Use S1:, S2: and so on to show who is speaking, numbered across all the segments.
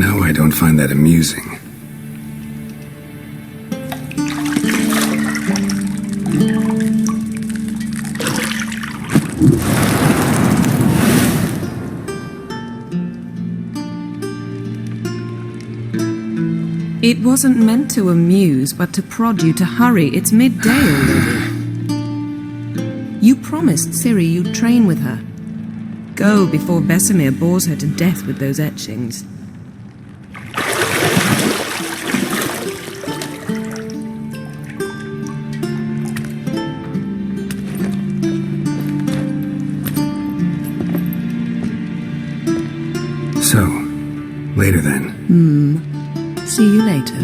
S1: No, I don't find that amusing.
S2: It wasn't meant to amuse, but to prod you to hurry. It's midday already. You promised Ciri you'd train with her. Go before Vesemir bores her to death with those etchings.
S1: So, later then.
S2: See you later.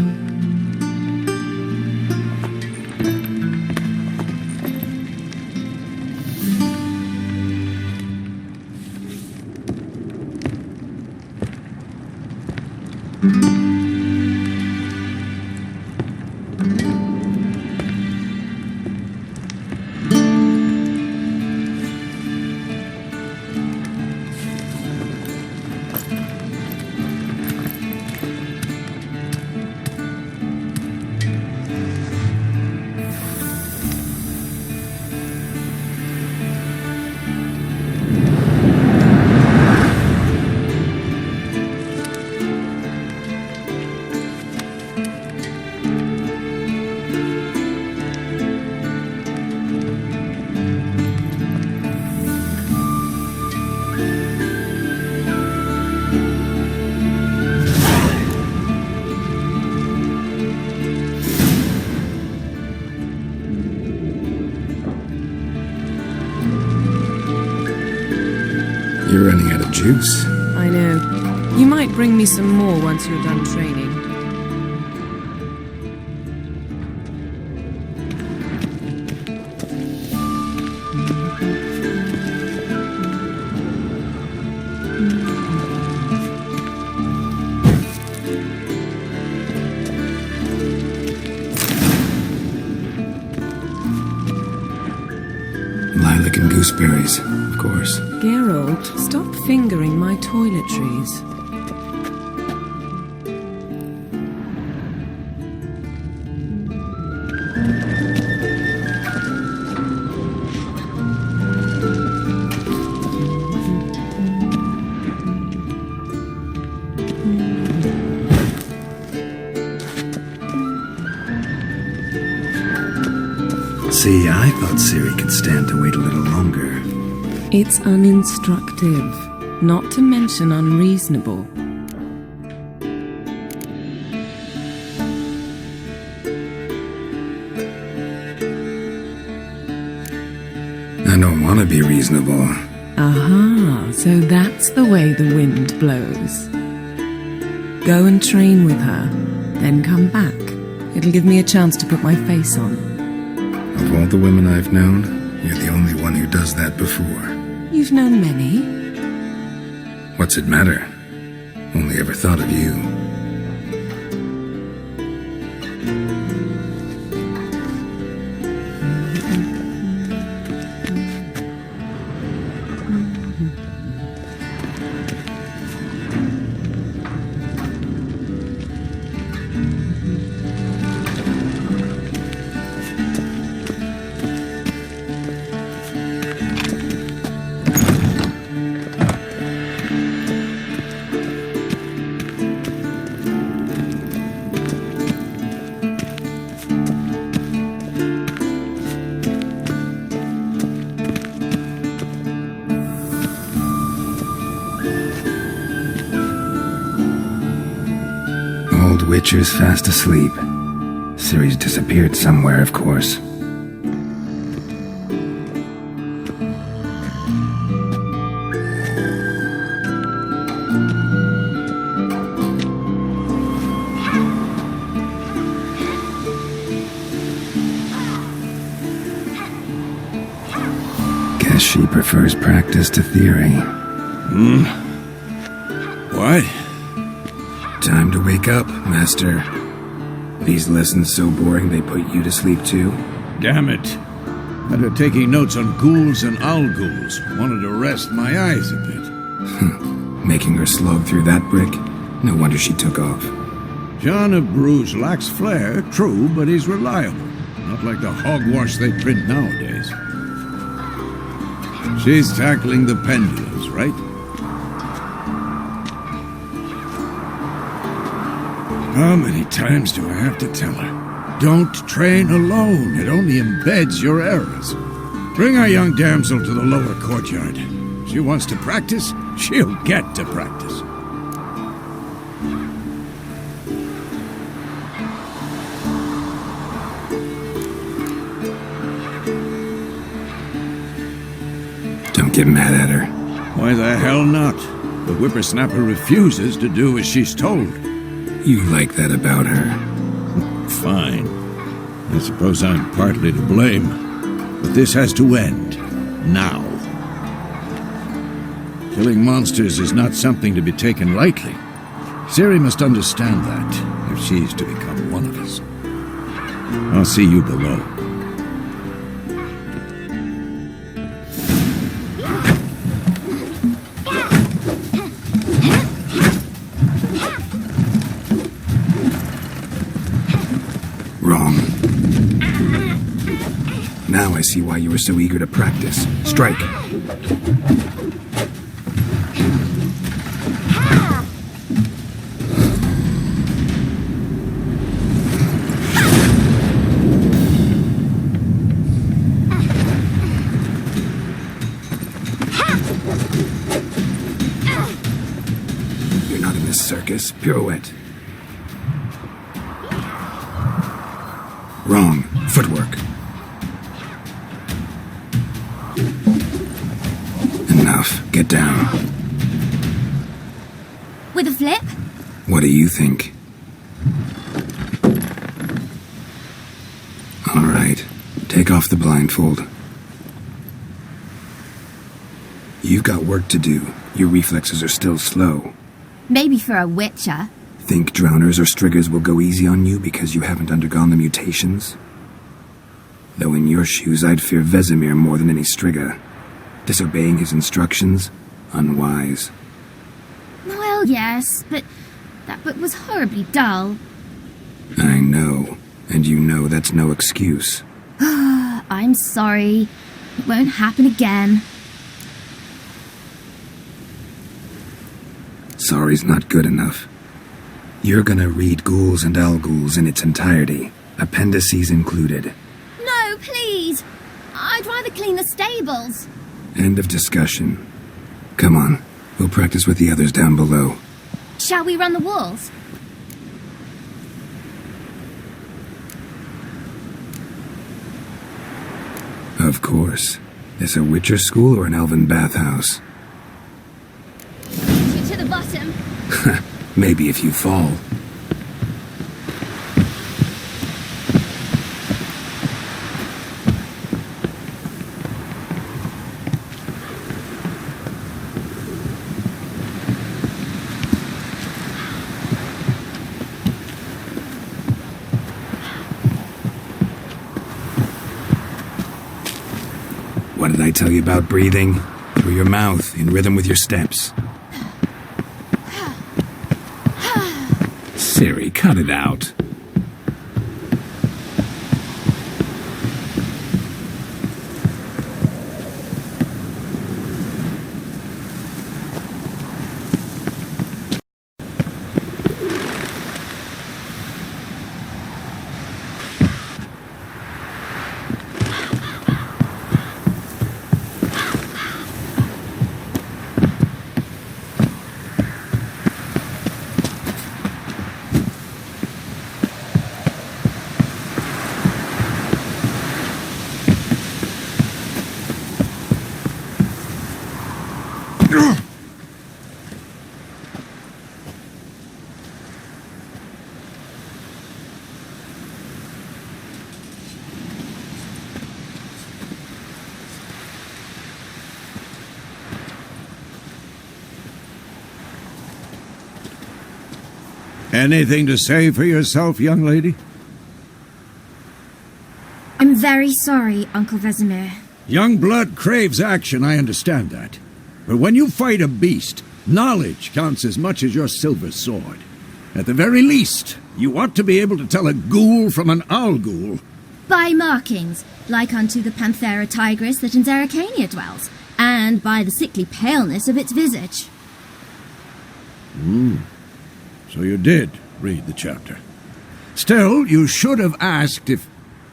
S1: You're running out of juice.
S2: I know. You might bring me some more once you're done training.
S1: Lilac and gooseberries, of course.
S2: Geralt, stop fingering my toiletries.
S1: See, I thought Ciri could stand to wait a little longer.
S2: It's uninstructive, not to mention unreasonable.
S1: I don't want to be reasonable.
S2: Aha, so that's the way the wind blows. Go and train with her, then come back. It'll give me a chance to put my face on.
S1: Of all the women I've known, you're the only one who does that before.
S2: You've known many.
S1: What's it matter? Only ever thought of you. Witcher's fast asleep. Ciri's disappeared somewhere, of course. Guess she prefers practice to theory.
S3: What?
S1: Time to wake up, Master. These lessons so boring they put you to sleep too?
S3: Damn it. After taking notes on ghouls and owl-ghouls, wanted to rest my eyes a bit.
S1: Making her slog through that brick? No wonder she took off.
S3: John of Bruges lacks flair, true, but he's reliable. Not like the hogwash they print nowadays. She's tackling the pendulums, right? How many times do I have to tell her? Don't train alone. It only embeds your errors. Bring our young damsel to the lower courtyard. She wants to practice, she'll get to practice.
S1: Don't get mad at her.
S3: Why the hell not? The whippersnapper refuses to do as she's told.
S1: You like that about her.
S3: Fine. I suppose I'm partly to blame. But this has to end. Now. Killing monsters is not something to be taken lightly. Ciri must understand that, if she's to become one of us. I'll see you below.
S1: Wrong. Now I see why you were so eager to practice. Strike. You're not in this circus. Pirouette. Wrong. Footwork. Enough. Get down.
S4: With a flip?
S1: What do you think? All right. Take off the blindfold. You've got work to do. Your reflexes are still slow.
S4: Maybe for a witcher.
S1: Think drowners or striggers will go easy on you because you haven't undergone the mutations? Though in your shoes, I'd fear Vesemir more than any strigger. Disobeying his instructions? Unwise.
S4: Well, yes, but that book was horribly dull.
S1: I know. And you know that's no excuse.
S4: I'm sorry. It won't happen again.
S1: Sorry's not good enough. You're gonna read Ghouls and Alghouls in its entirety, appendices included.
S4: No, please. I'd rather clean the stables.
S1: End of discussion. Come on, we'll practice with the others down below.
S4: Shall we run the walls?
S1: Of course. This a Witcher school or an elven bathhouse?
S4: To the bottom.
S1: Maybe if you fall. What did I tell you about breathing? Through your mouth, in rhythm with your steps. Ciri, cut it out.
S3: Anything to say for yourself, young lady?
S4: I'm very sorry, Uncle Vesemir.
S3: Young blood craves action, I understand that. But when you fight a beast, Knowledge counts as much as your silver sword. At the very least, you ought to be able to tell a ghoul from an owl ghoul.
S4: By markings, like unto the Panthera tigris that in Zerrikania dwells, and by the sickly paleness of its visage.
S3: So you did read the chapter. Still, you should have asked if...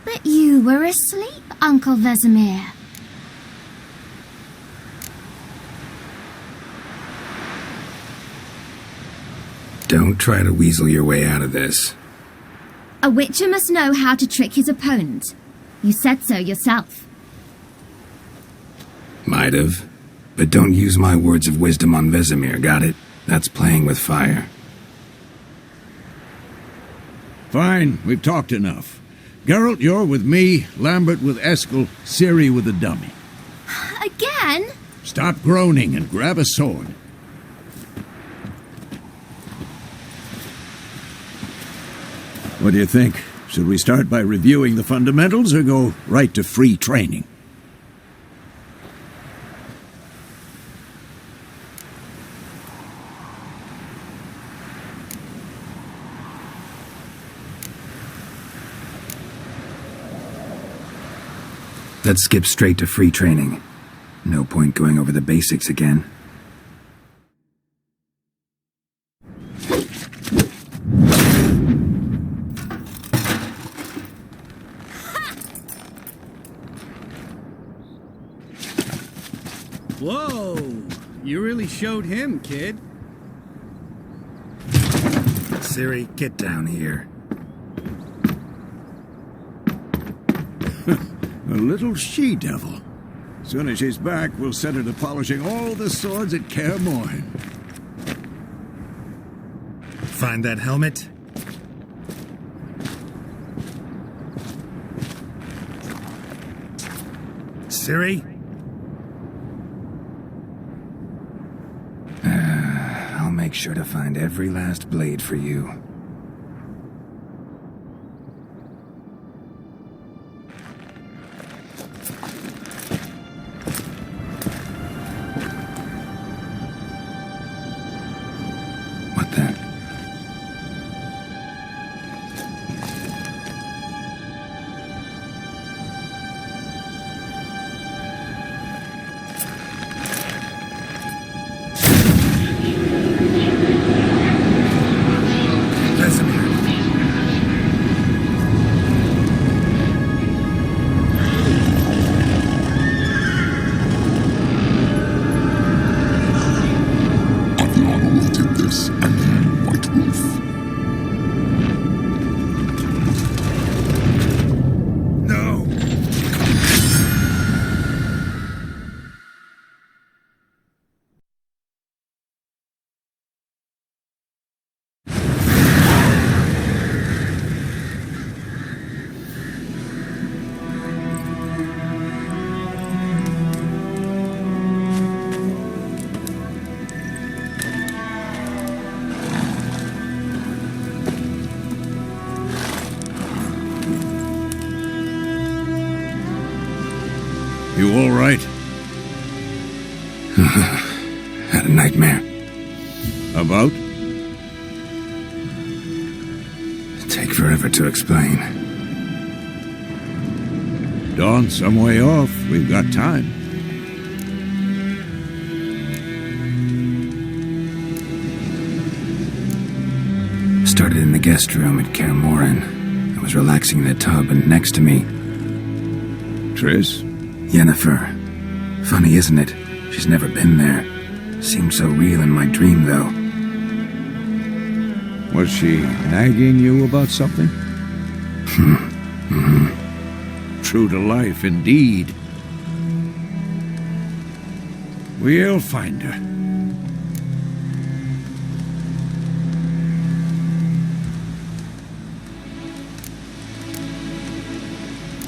S4: But you were asleep, Uncle Vesemir.
S1: Don't try to weasel your way out of this.
S4: A witcher must know how to trick his opponent. You said so yourself.
S1: Might have. But don't use my words of wisdom on Vesemir, got it? That's playing with fire.
S3: Fine, we've talked enough. Geralt, you're with me, Lambert with Eskel, Ciri with the dummy.
S4: Again?
S3: Stop groaning and grab a sword. What do you think? Should we start by reviewing the fundamentals or go right to free training?
S1: Let's skip straight to free training. No point going over the basics again.
S5: Whoa! You really showed him, kid.
S1: Ciri, get down here.
S3: A little she-devil. Soon as she's back, we'll set her to polishing all the swords at Kaer Morhen.
S1: Find that helmet? Ciri? I'll make sure to find every last blade for you. What then?
S3: You all right?
S1: Had a nightmare.
S3: About?
S1: Take forever to explain.
S3: Dawn, some way off. We've got time.
S1: Started in the guest room at Kaer Morhen. I was relaxing in the tub, and next to me,
S3: Triss?
S1: Yennefer. Funny, isn't it? She's never been there. Seemed so real in my dream, though.
S3: Was she nagging you about something? True to life, indeed. We'll find her.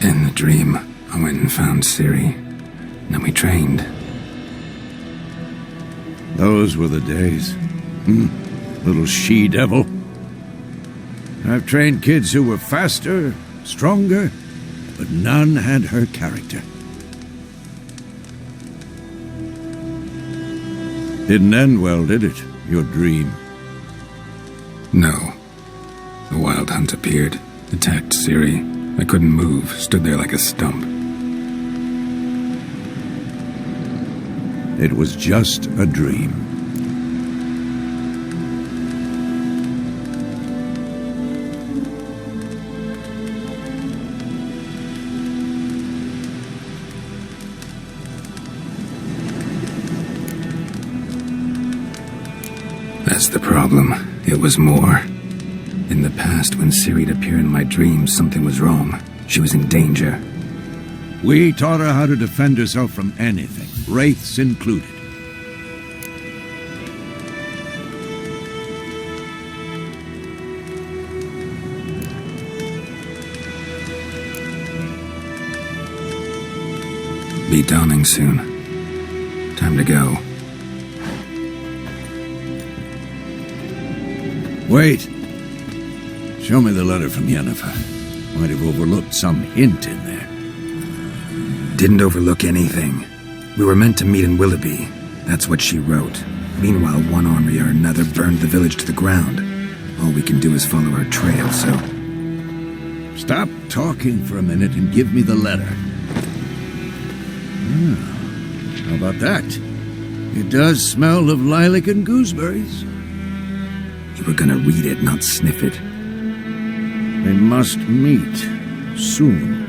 S1: In the dream, I went and found Ciri. Then we trained.
S3: Those were the days. Little she-devil. I've trained kids who were faster, stronger, but none had her character. Didn't end well, did it? Your dream?
S1: No. The wild hunt appeared, attacked Ciri. I couldn't move, stood there like a stump.
S3: It was just a dream.
S1: That's the problem. It was more. In the past, when Ciri'd appear in my dreams, something was wrong. She was in danger.
S3: We taught her how to defend herself from anything, wraiths included.
S1: Be dawning soon. Time to go.
S3: Wait. Show me the letter from Yennefer. Might have overlooked some hint in there.
S1: Didn't overlook anything. We were meant to meet in Willoughby. That's what she wrote. Meanwhile, one army or another burned the village to the ground. All we can do is follow her trail, so...
S3: Stop talking for a minute and give me the letter. How about that? It does smell of lilac and gooseberries.
S1: You were gonna read it, not sniff it.
S3: They must meet soon.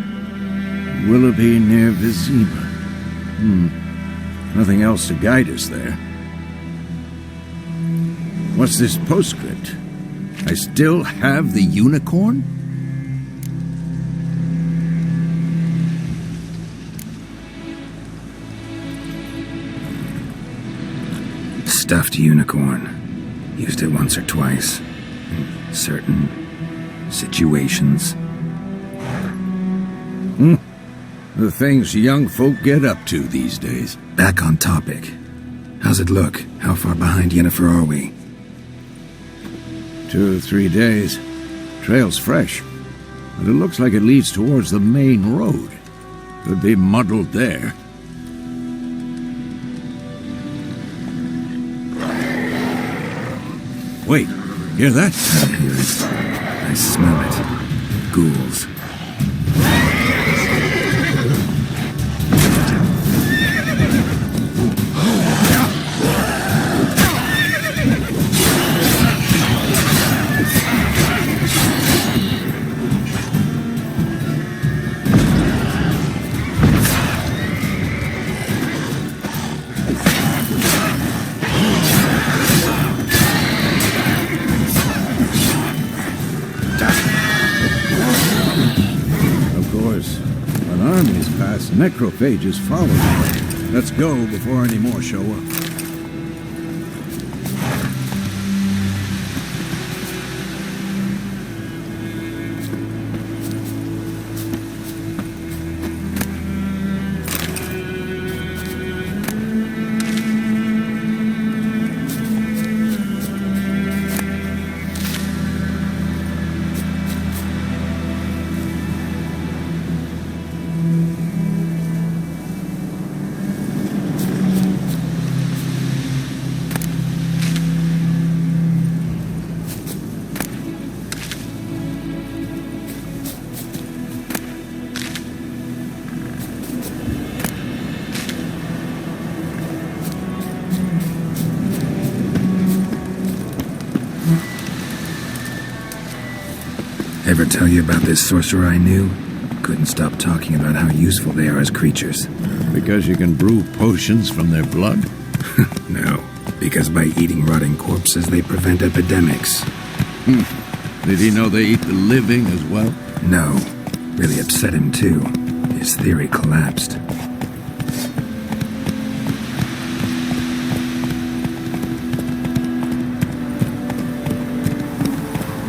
S3: Willoughby near Vizima. Nothing else to guide us there. What's this postscript? I still have the unicorn?
S1: Stuffed unicorn. Used it once or twice. In certain situations.
S3: The things young folk get up to these days.
S1: Back on topic. How's it look? How far behind Yennefer are we?
S3: 2 or 3 days. Trail's fresh. But it looks like it leads towards the main road. Could be muddled there. Wait, hear that?
S1: I hear it. I smell it. Ghouls.
S3: Necrophages follow. Let's go before any more show up. Ever tell you about this sorcerer I knew? Couldn't stop talking about how useful they are as creatures. Because you can brew potions from their blood?
S1: No, because by eating rotting corpses, they prevent epidemics.
S3: Did he know they eat the living as well?
S1: No. Really upset him, too. His theory collapsed.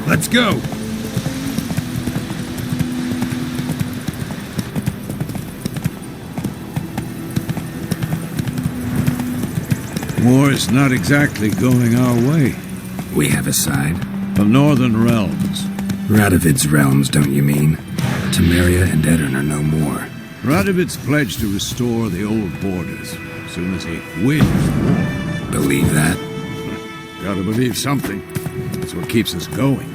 S3: Let's go! War's not exactly going our way.
S1: We have a side.
S3: The Northern Realms.
S1: Radovid's realms, don't you mean? Temeria and Edirn are no more.
S3: Radovid's pledged to restore the old borders as soon as he wins the war.
S1: Believe that?
S3: Gotta believe something. That's what keeps us going.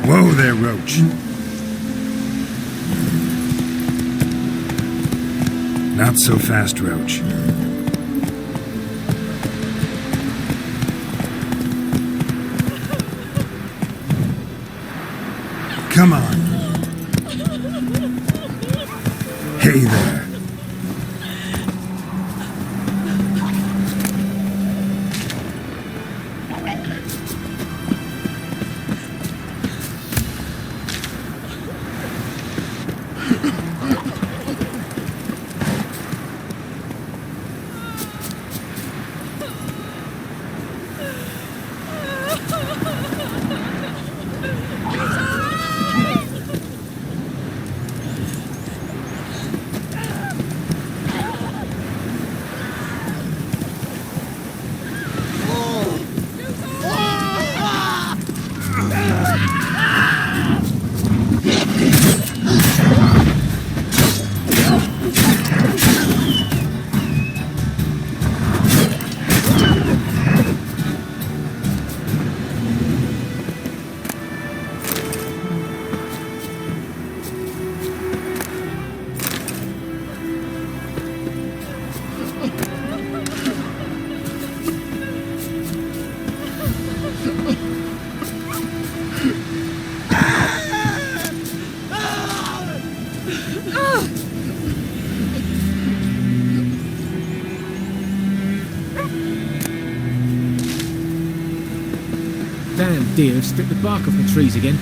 S3: Whoa there, Roach.
S1: Not so fast, Roach.
S3: Come on.
S1: Hey there.
S6: Damn deer have stripped the bark off the trees again.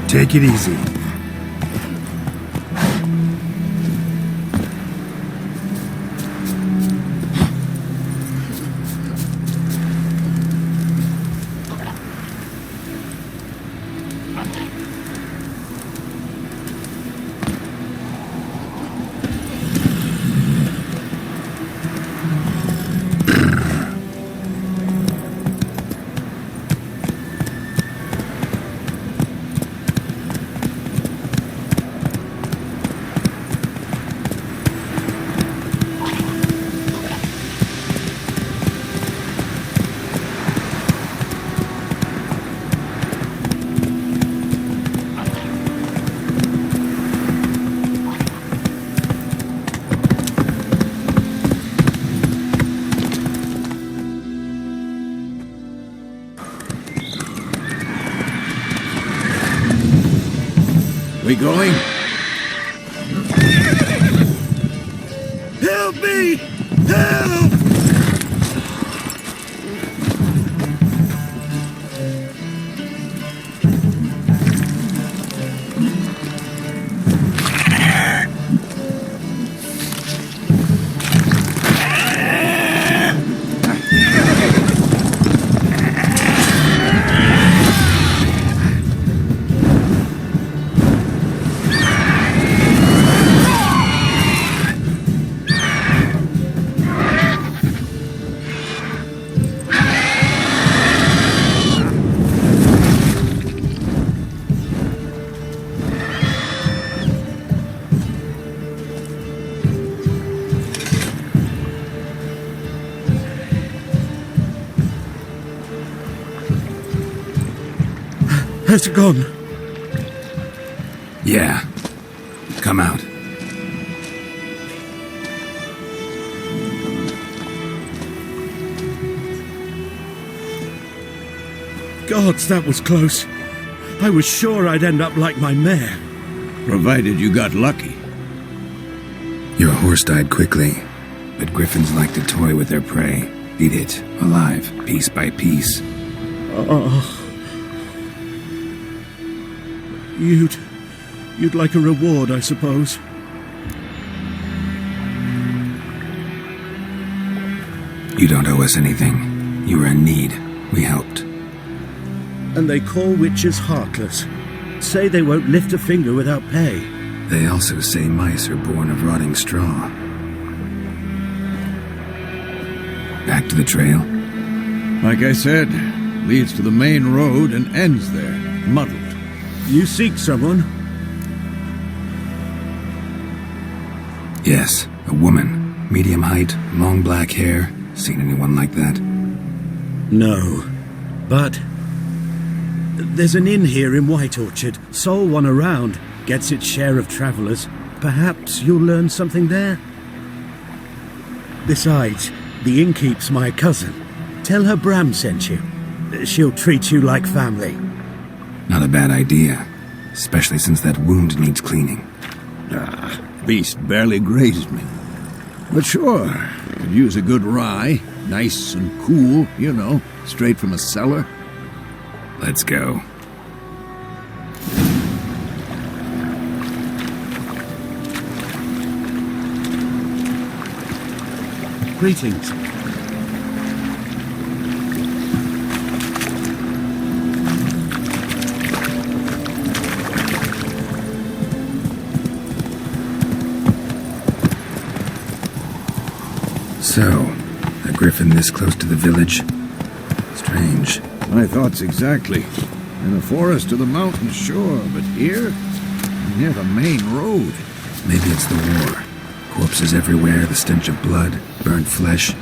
S1: Take it easy.
S3: We going? Help me! Help!
S7: Has it gone?
S1: Yeah. Come out.
S7: Gods, that was close. I was sure I'd end up like my mare.
S3: Provided you got lucky.
S1: Your horse died quickly, but griffins like to toy with their prey. Eat it, alive, piece by piece.
S7: You'd like a reward, I suppose.
S1: You don't owe us anything. You were in need. We helped.
S7: And they call witches heartless. Say they won't lift a finger without pay.
S1: They also say mice are born of rotting straw. Back to the trail?
S3: Like I said, leads to the main road and ends there, muddled.
S7: You seek someone?
S1: Yes, a woman. Medium height, long black hair. Seen anyone like that?
S7: No. But there's an inn here in White Orchard. Sole one around. Gets its share of travellers. Perhaps you'll learn something there? Besides, the innkeep's my cousin. Tell her Bram sent you. She'll treat you like family.
S1: Not a bad idea. Especially since that wound needs cleaning.
S3: Beast barely grazed me. But sure, could use a good rye. Nice and cool, you know, straight from a cellar.
S1: Let's go.
S7: Greetings.
S1: So, a griffin this close to the village? Strange.
S3: My thoughts exactly. In the forest or the mountains, sure, but here? Near the main road.
S1: Maybe it's the war. Corpses everywhere, the stench of blood, burnt flesh.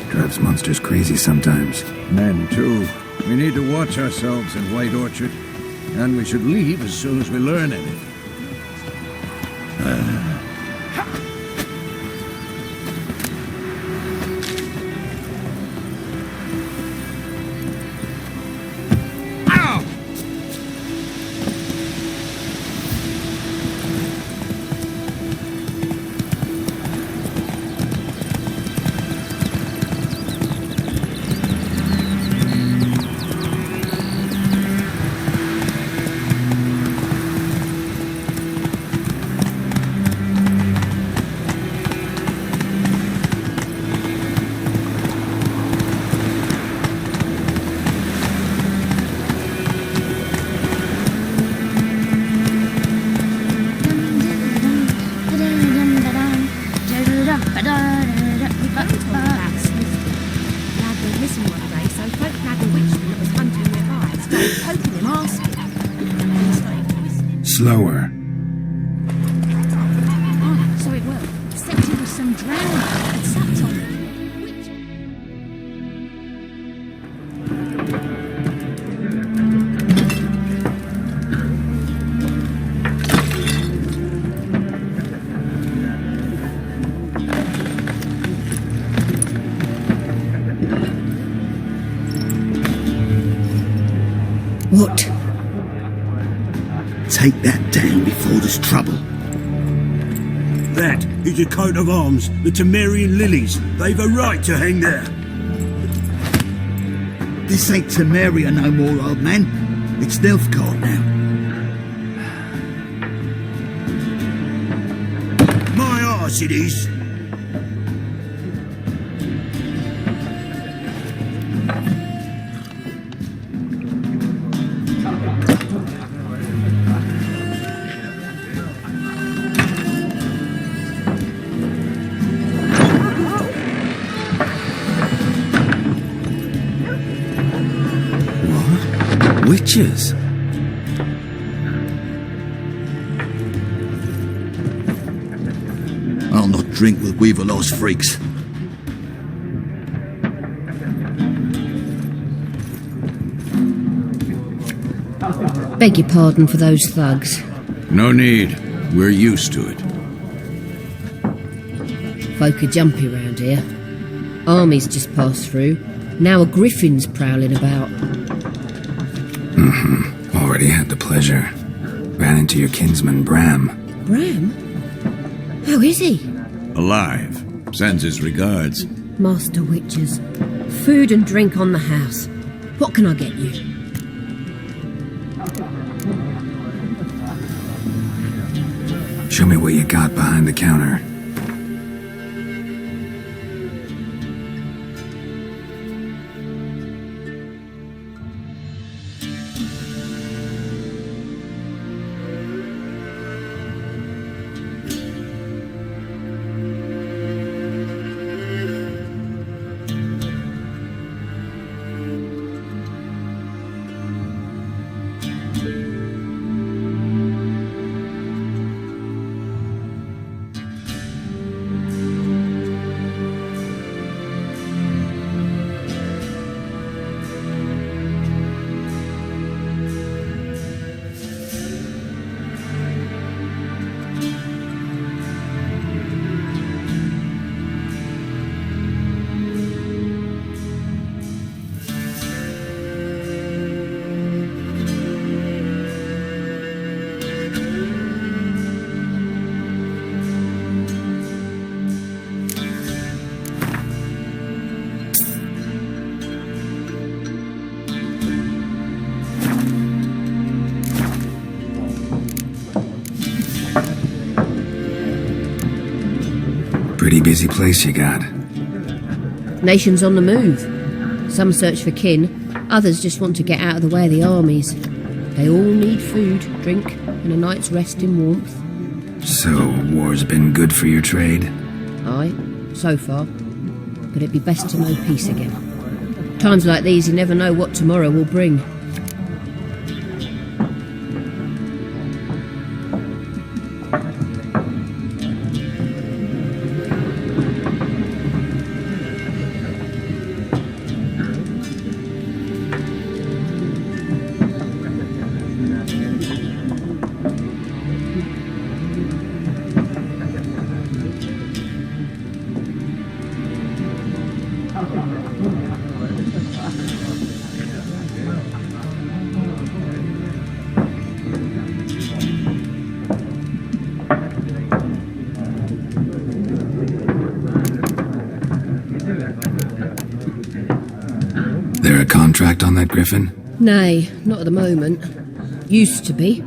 S1: Drives monsters crazy sometimes.
S3: Men, too. We need to watch ourselves in White Orchard. And we should leave as soon as we learn anything.
S1: Slower.
S4: Oh, so it will. Except it was some drowned and sat on it.
S8: What? Take that down before there's trouble.
S7: That is a coat of arms, the Temerian lilies. They've a right to hang there.
S8: This ain't Temeria no more, old man. It's Nilfgaard now.
S7: My arse it is.
S1: Witches?
S8: I'll not drink with Weaverlaw's freaks.
S9: Beg your pardon for those thugs.
S3: No need. We're used to it.
S9: Folk are jumpy round here. Armies just passed through. Now a Griffin's prowling about.
S1: Already had the pleasure. Ran into your kinsman, Bram.
S9: Bram? How is he?
S3: Alive. Sends his regards.
S9: Master Witches. Food and drink on the house. What can I get you?
S1: Show me what you got behind the counter. Pretty busy place you got.
S9: Nations on the move. Some search for kin, others just want to get out of the way of the armies. They all need food, drink, and a night's rest in warmth.
S1: So, war's been good for your trade?
S9: Aye, so far. But it'd be best to know peace again. Times like these, you never know what tomorrow will bring.
S1: There a contract on that Griffin?
S9: Nay, not at the moment. Used to be.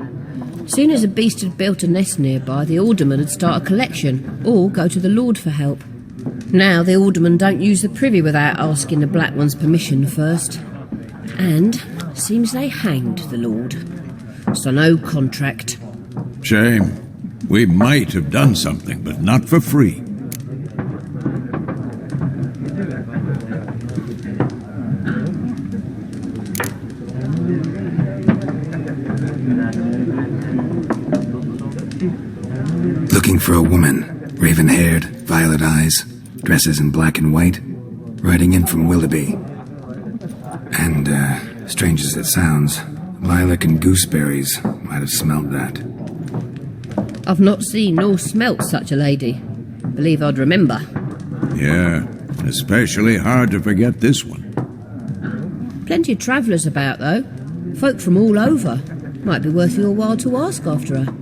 S9: Soon as a beast had built a nest nearby, the alderman would start a collection, or go to the Lord for help. Now the aldermen don't use the privy without asking the Black One's permission first. And seems they hanged the Lord. So no contract.
S3: Shame. We might have done something, but not for free.
S1: Looking for a woman, raven-haired, violet eyes, dresses in black and white, riding in from Willoughby. And, strange as it sounds, lilac and gooseberries might have smelled that.
S9: I've not seen nor smelt such a lady. Believe I'd remember.
S3: Yeah, especially hard to forget this one.
S9: Plenty of travellers about, though. Folk from all over. Might be worth your while to ask after her.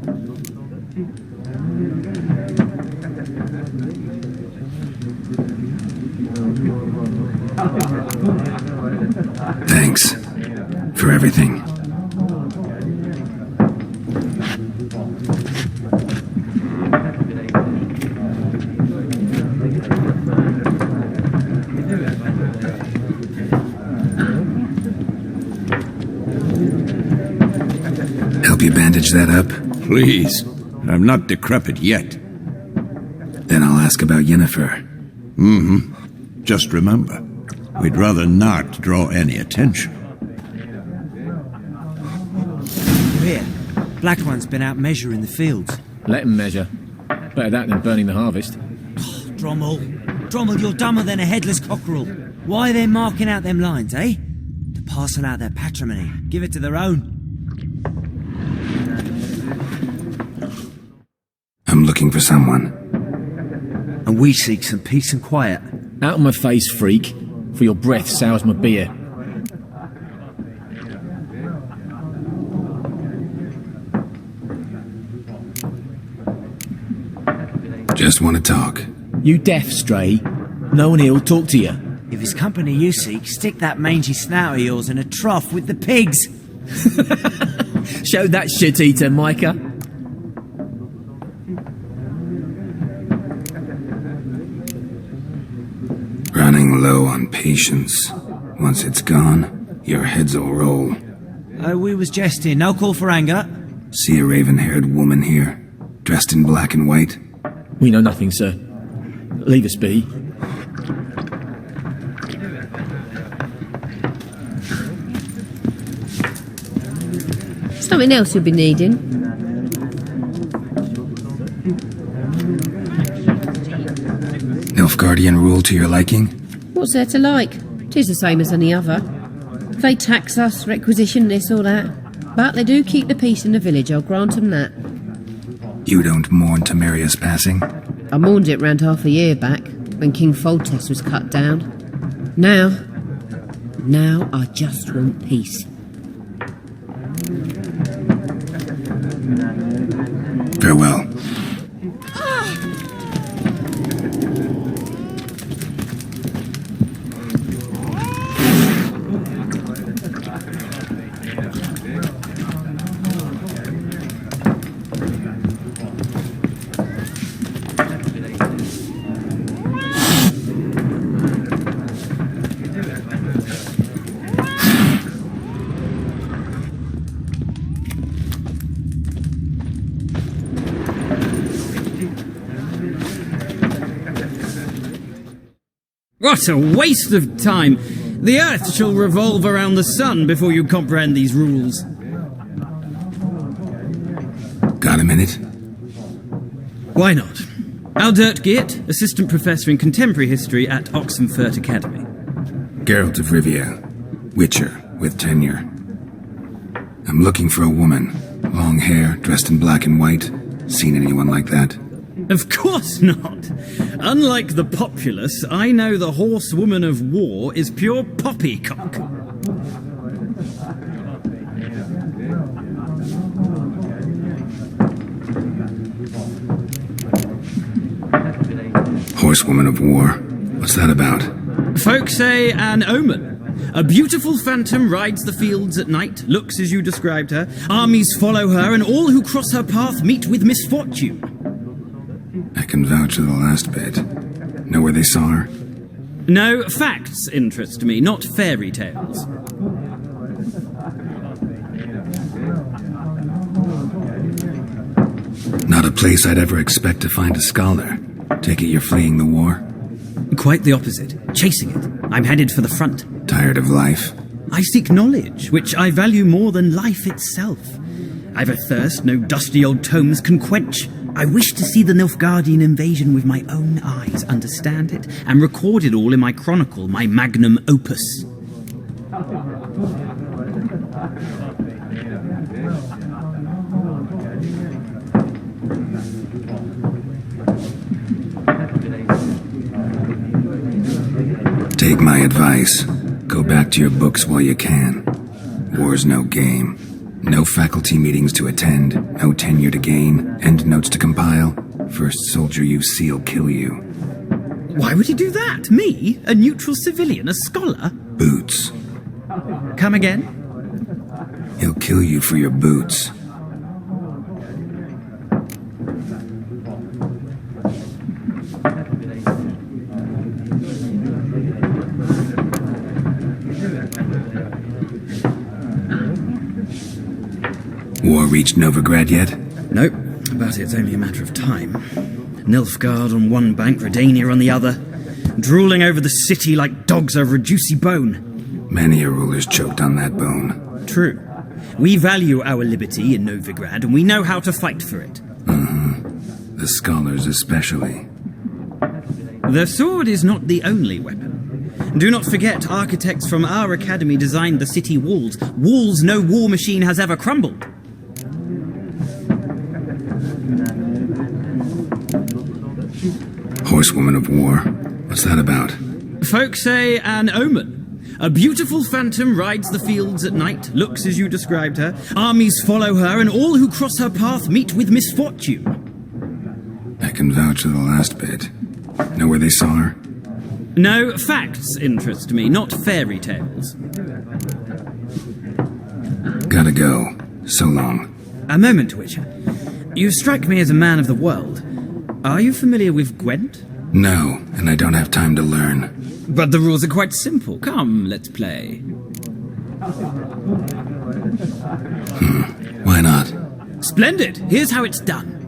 S1: Thanks for everything. Help you bandage that up?
S3: Please. I'm not decrepit yet.
S1: Then I'll ask about Yennefer.
S3: Just remember, we'd rather not draw any attention.
S10: Here, Black One's been out measuring the fields.
S6: Let him measure. Better that than burning the harvest.
S10: Drommel, you're dumber than a headless cockerel. Why are they marking out them lines, eh? To parcel out their patrimony, give it to their own.
S1: looking for someone.
S10: And we seek some peace and quiet.
S6: Out of my face, freak, for your breath sours my beer.
S1: Just want to talk.
S6: You deaf, Stray? No one here will talk to you.
S10: If it's company you seek, stick that mangy snout of yours in a trough with the pigs.
S6: Show that shit-eater, Micah.
S1: Running low on patience. Once it's gone, your heads'll roll.
S10: Oh, we was jesting. No call for anger.
S1: See a raven-haired woman here, dressed in black and white?
S6: We know nothing, sir. Leave us be.
S9: Something else you'll be needing.
S1: Nilfgaardian rule to your liking?
S9: What's there to like? 'Tis the same as any other. They tax us, requisition this or that. But they do keep the peace in the village, I'll grant 'em that.
S1: You don't mourn Temeria's passing?
S9: I mourned it round half a year back, when King Foltest was cut down. Now I just want peace.
S1: Farewell.
S5: What a waste of time! The Earth shall revolve around the sun before you comprehend these rules.
S1: Got a minute?
S5: Why not? Aldert Geert, Assistant Professor in Contemporary History at Oxenfurt Academy.
S1: Geralt of Rivia, Witcher with tenure. I'm looking for a woman. Long hair, dressed in black and white. Seen anyone like that?
S5: Of course not! Unlike the populace, I know the horsewoman of war is pure poppycock.
S1: Horsewoman of war? What's that about?
S5: Folk say an omen. A beautiful phantom rides the fields at night, looks as you described her. Armies follow her, and all who cross her path meet with misfortune.
S1: I can vouch for the last bit. Know where they saw her?
S5: No, facts interest me, not fairy tales.
S1: Not a place I'd ever expect to find a scholar. Take it you're fleeing the war?
S5: Quite the opposite. Chasing it. I'm headed for the front.
S1: Tired of life?
S5: I seek knowledge, which I value more than life itself. I've a thirst no dusty old tomes can quench. I wish to see the Nilfgaardian invasion with my own eyes, understand it, and record it all in my chronicle, my magnum opus.
S1: Take my advice. Go back to your books while you can. War's no game. No faculty meetings to attend, no tenure to gain, endnotes to compile. First soldier you see'll kill you.
S5: Why would he do that? Me? A neutral civilian? A scholar?
S1: Boots.
S5: Come again?
S1: He'll kill you for your boots. War reached Novigrad yet?
S5: Nope, but it's only a matter of time. Nilfgaard on one bank, Redania on the other, drooling over the city like dogs over a juicy bone.
S1: Many a ruler's choked on that bone.
S5: True. We value our liberty in Novigrad, and we know how to fight for it.
S1: The scholars especially.
S5: The sword is not the only weapon. Do not forget, architects from our academy designed the city walls. Walls no war machine has ever crumbled.
S1: horsewoman of war. What's that about?
S5: Folk say an omen. A beautiful phantom rides the fields at night, looks as you described her. Armies follow her, and all who cross her path meet with misfortune.
S1: I can vouch for the last bit. Know where they saw her?
S5: No, facts interest me, not fairy tales.
S1: Gotta go. So long.
S5: A moment, Witcher. You strike me as a man of the world. Are you familiar with Gwent?
S1: No, and I don't have time to learn.
S5: But the rules are quite simple. Come, let's play.
S1: Why not?
S5: Splendid! Here's how it's done.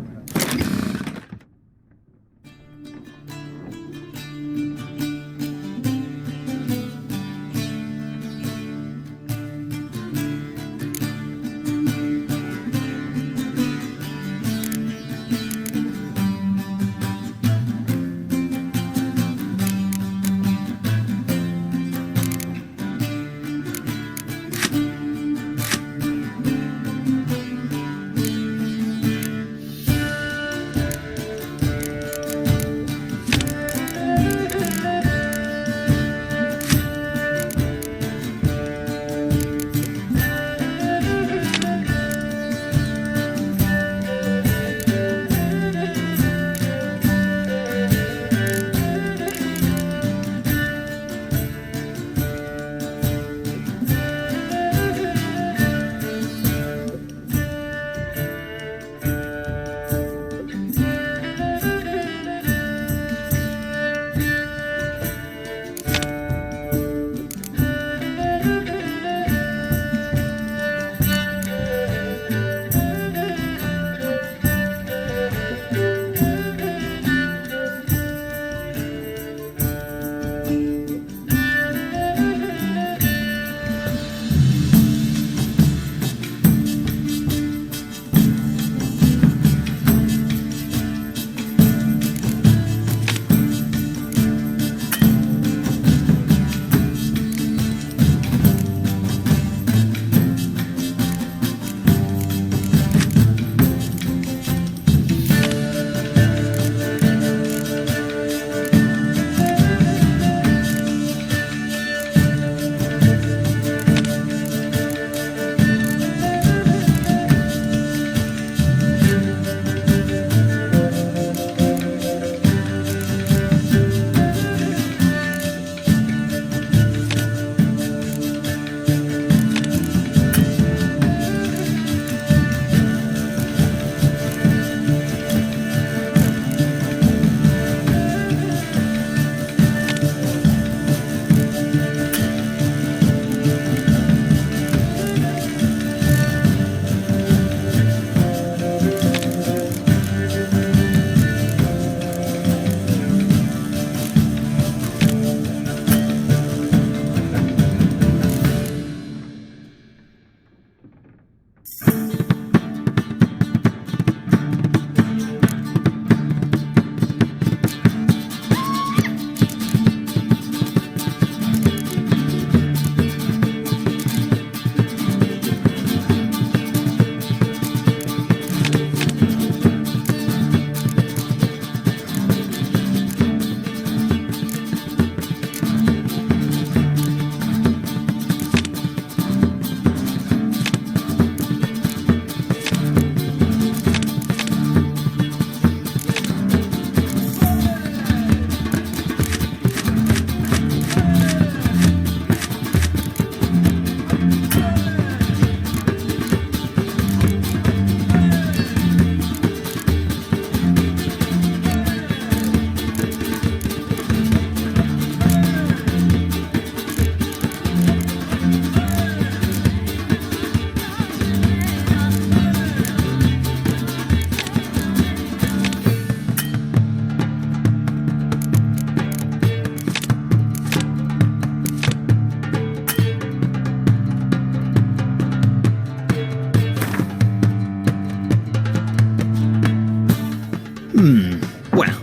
S5: Well,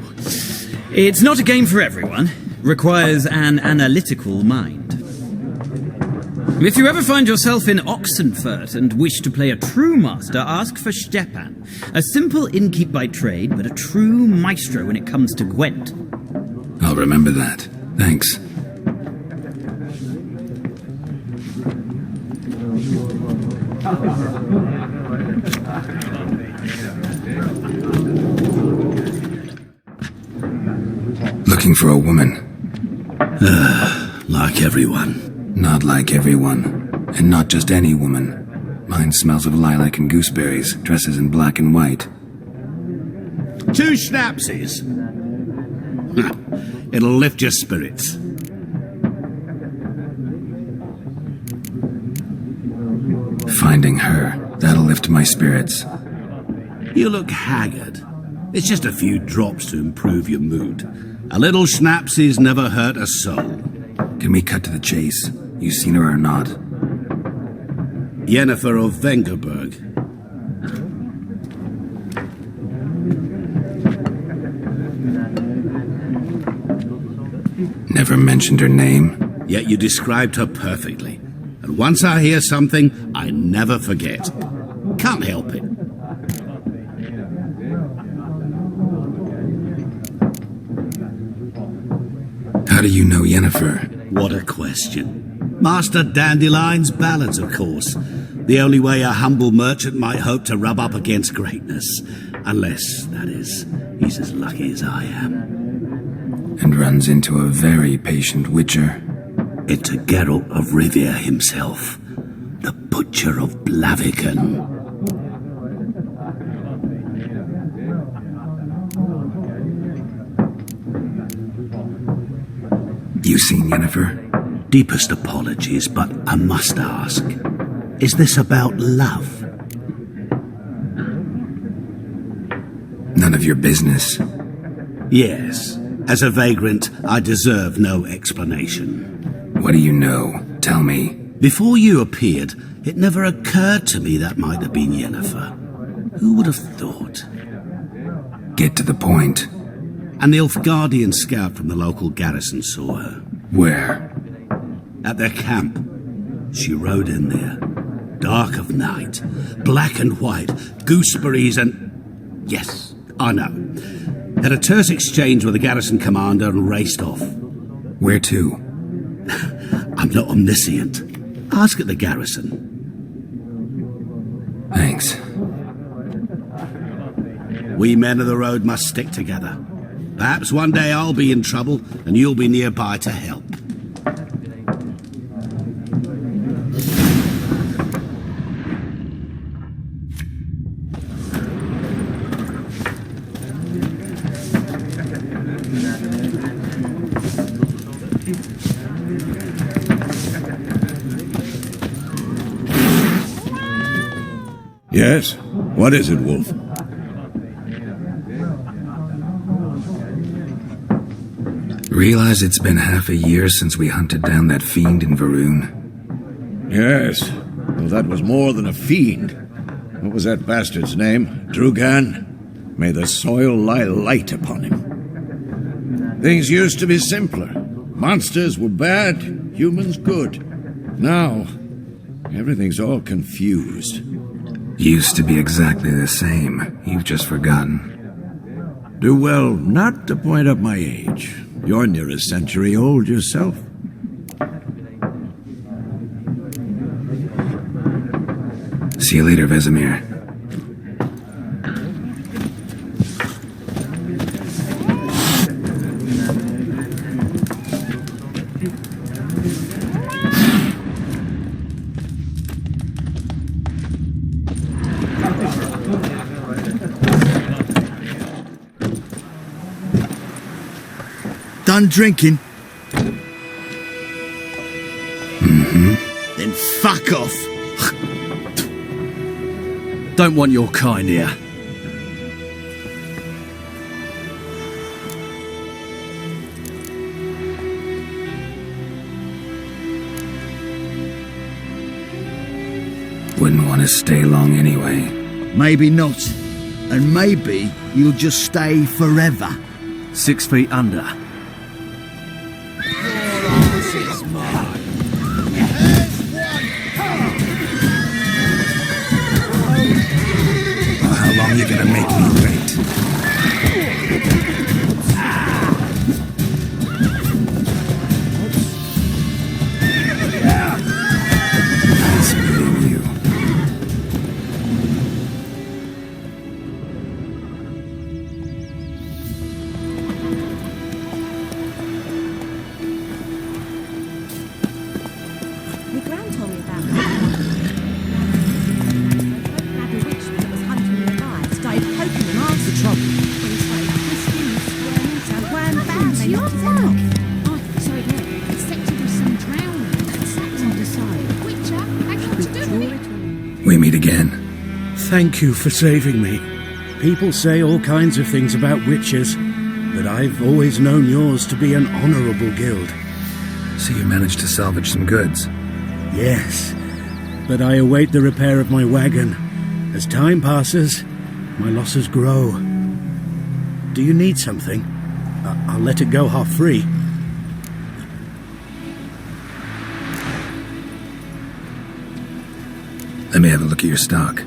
S5: it's not a game for everyone. Requires an analytical mind. If you ever find yourself in Oxenfurt and wish to play a true master, ask for Stepan. A simple innkeep by trade, but a true maestro when it comes to Gwent.
S1: I'll remember that. Thanks. Looking for a woman.
S7: Like everyone.
S1: Not like everyone. And not just any woman. Mine smells of lilac and gooseberries, dresses in black and white.
S7: 2 schnapsies. It'll lift your spirits.
S1: Finding her, that'll lift my spirits.
S7: You look haggard. It's just a few drops to improve your mood. A little schnapsies never hurt a soul.
S1: Can we cut to the chase? You seen her or not?
S7: Yennefer of Vengerberg.
S1: Never mentioned her name.
S7: Yet you described her perfectly. And once I hear something, I never forget. Can't help it.
S1: How do you know Yennefer?
S7: What a question. Master Dandelion's ballads, of course. The only way a humble merchant might hope to rub up against greatness. Unless, that is, he's as lucky as I am.
S1: And runs into a very patient witcher.
S7: It's Geralt of Rivia himself. The Butcher of Blaviken.
S1: You seen Yennefer?
S7: Deepest apologies, but I must ask. Is this about love?
S1: None of your business.
S7: Yes. As a vagrant, I deserve no explanation.
S1: What do you know? Tell me.
S7: Before you appeared, it never occurred to me that might have been Yennefer. Who would have thought?
S1: Get to the point.
S7: An Nilfgaardian scout from the local garrison saw her.
S1: Where?
S7: At their camp. She rode in there. Dark of night. Black and white. Gooseberries and... Yes, I know. Had a terse exchange with the garrison commander and raced off.
S1: Where to?
S7: I'm not omniscient. Ask at the garrison.
S1: Thanks.
S7: We men of the road must stick together. Perhaps one day I'll be in trouble and you'll be nearby to help.
S3: Yes? What is it, Wolf?
S1: Realize it's been half a year since we hunted down that fiend in Varun?
S3: Yes. Well, that was more than a fiend. What was that bastard's name? Drugan? May the soil lie light upon him. Things used to be simpler. Monsters were bad, humans good. Now, everything's all confused.
S1: Used to be exactly the same. You've just forgotten.
S3: Do well not to point up my age. You're near a century old yourself.
S1: See you later, Vesemir.
S8: Done drinking?
S1: Mm-hmm.
S8: Then fuck off.
S6: Don't want your kind here.
S1: Wouldn't want to stay long anyway.
S8: Maybe not. And maybe you'll just stay forever.
S6: 6 feet under.
S1: How long you gonna make me wait?
S11: My gran told me about that. A witch that was hunting nearby started poking him after the trouble. When he started twisting and squirming, so wham bam, they knocked his out.
S4: Oh, sorry, no. It's set to be some drowning. That's on the side. Witcher, I got to do it.
S1: We meet again.
S3: Thank you for saving me. People say all kinds of things about witches, but I've always known yours to be an honourable guild.
S1: So you managed to salvage some goods?
S3: Yes, but I await the repair of my wagon. As time passes, my losses grow. Do you need something? I'll let it go half-free.
S1: Let me have a look at your stock.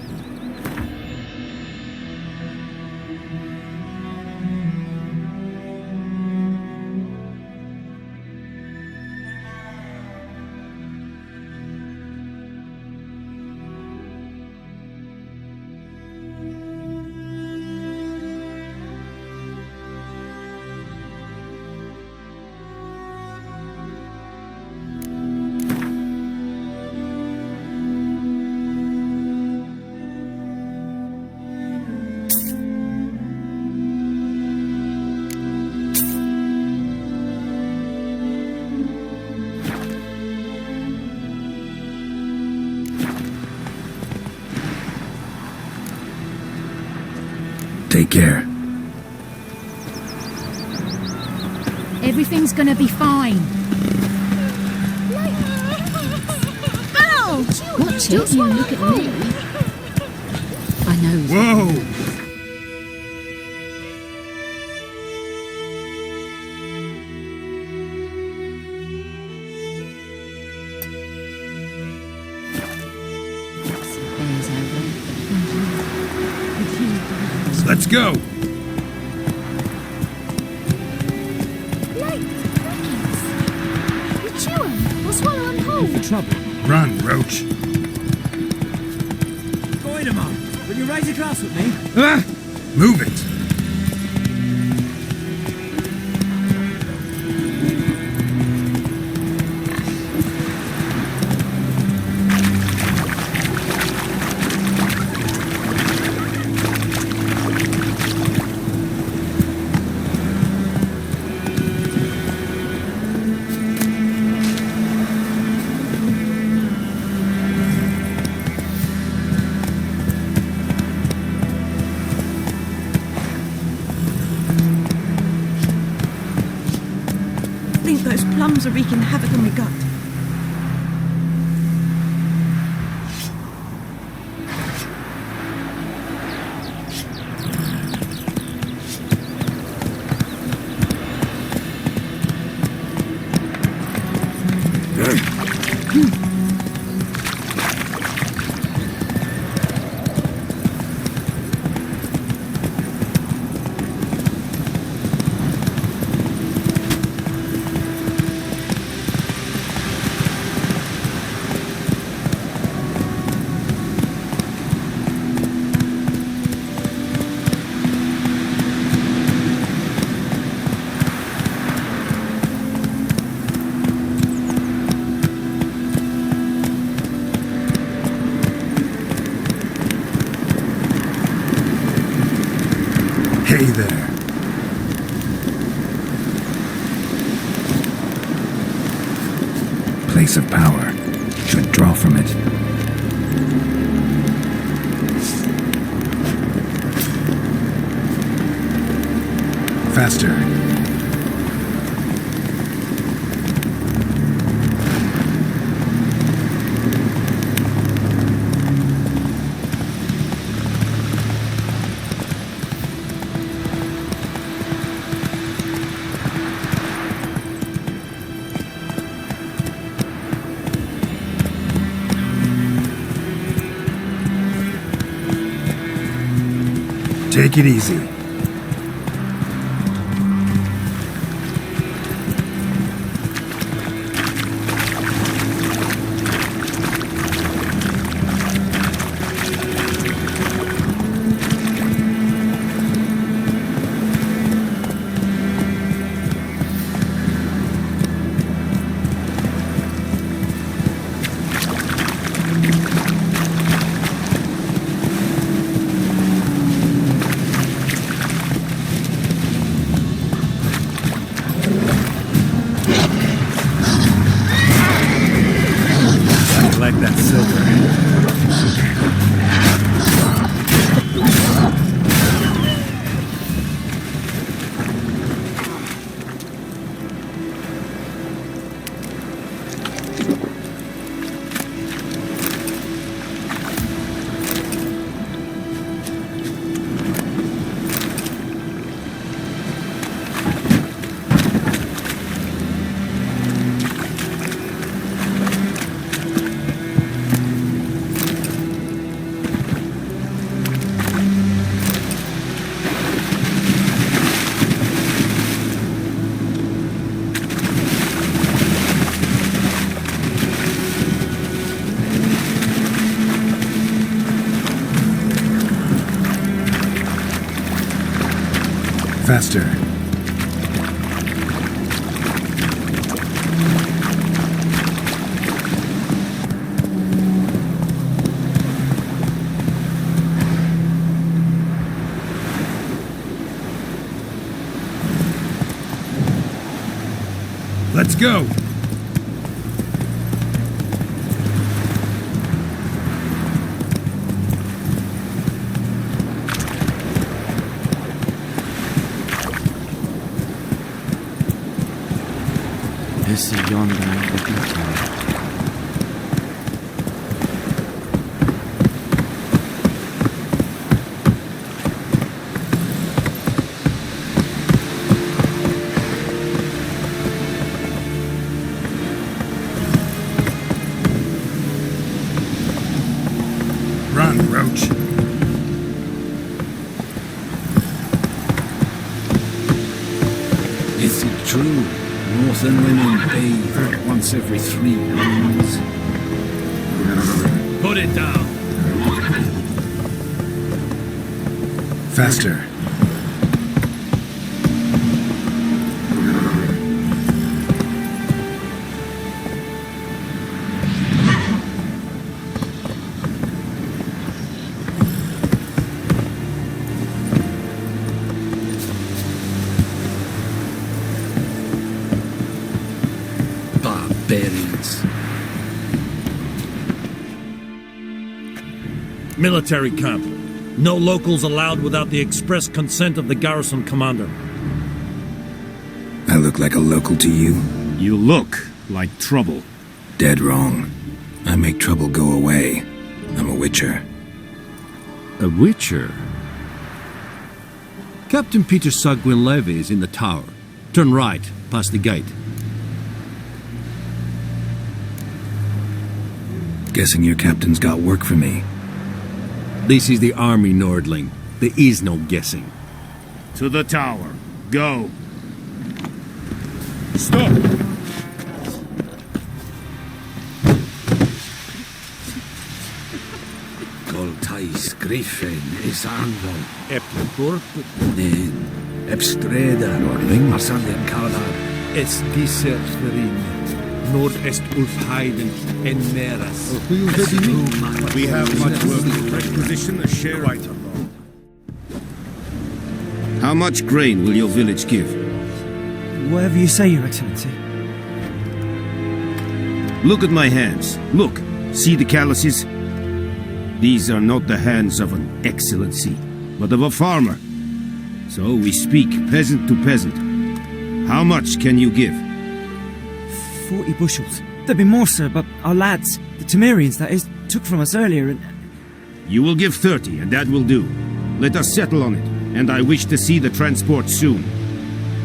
S1: Take care.
S4: Everything's gonna be fine. Ouch!
S9: Watch it, you look at me. I know.
S3: Whoa! Let's go!
S4: You chew 'em or swallow 'em whole.
S10: For trouble.
S3: Run, Roach.
S10: Goidemon, will you raise a glass with me?
S3: Ah! Move it!
S11: I think those plums are wreaking havoc on my gut.
S1: Hey there. Place of power. Should draw from it. Faster. Take it easy. Faster.
S3: Let's go!
S5: This is yonder looking tower.
S3: Run, Roach.
S7: Is it true? Northern women bathe once every 3 moons.
S3: Put it down.
S1: Faster.
S7: Barbarians.
S12: Military camp. No locals allowed without the express consent of the garrison commander.
S1: I look like a local to you?
S3: You look like trouble.
S1: Dead wrong. I make trouble go away. I'm a witcher.
S13: A witcher? Captain Peter Sagwin Levy is in the tower. Turn right, past the gate.
S1: Guessing your captain's got work for me.
S13: This is the army, Nordling. There is no guessing.
S3: To the tower. Go. Stop!
S7: Goltais Griffin is anfon.
S12: Epleburg.
S7: Nen. Epstreda.
S13: Nordling.
S7: Masanden Kalar.
S12: Es diser Verin. Nordest Ulfheiden en Meras.
S3: We have much work to requisition a share item.
S14: How much grain will your village give?
S10: Whatever you say, Your Excellency.
S14: Look at my hands. Look. See the calluses? These are not the hands of an excellency, but of a farmer. So we speak peasant to peasant. How much can you give?
S10: 40 bushels. There'd be more, sir, but our lads, the Temerians, that is, took from us earlier and...
S14: You will give 30, and that will do. Let us settle on it, and I wish to see the transport soon.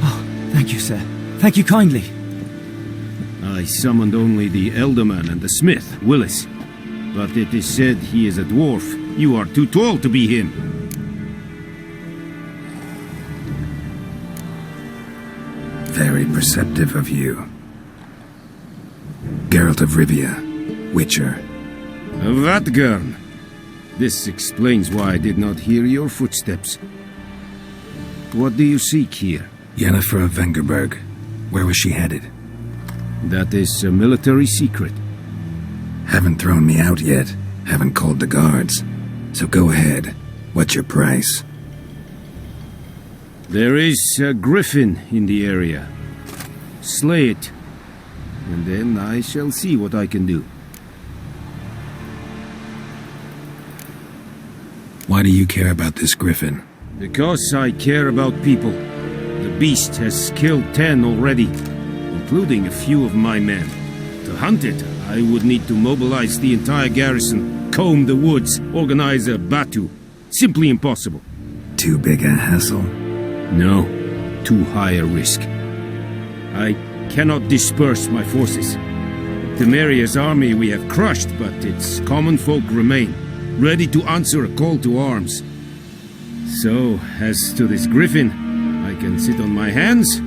S10: Oh, thank you, sir. Thank you kindly.
S14: I summoned only the Elderman and the smith, Willis. But it is said he is a dwarf. You are too tall to be him.
S1: Very perceptive of you. Geralt of Rivia, Witcher.
S14: Vatgern. This explains why I did not hear your footsteps. What do you seek here?
S1: Yennefer of Vengerberg. Where was she headed?
S14: That is a military secret.
S1: Haven't thrown me out yet. Haven't called the guards. So go ahead. What's your price?
S14: There is a Griffin in the area. Slay it. And then I shall see what I can do.
S1: Why do you care about this Griffin?
S14: Because I care about people. The beast has killed 10 already, including a few of my men. To hunt it, I would need to mobilize the entire garrison, comb the woods, organize a batu. Simply impossible.
S1: Too big a hassle?
S14: No, too high a risk. I cannot disperse my forces. Temeria's army we have crushed, but its common folk remain, ready to answer a call to arms. So, as to this Griffin, I can sit on my hands,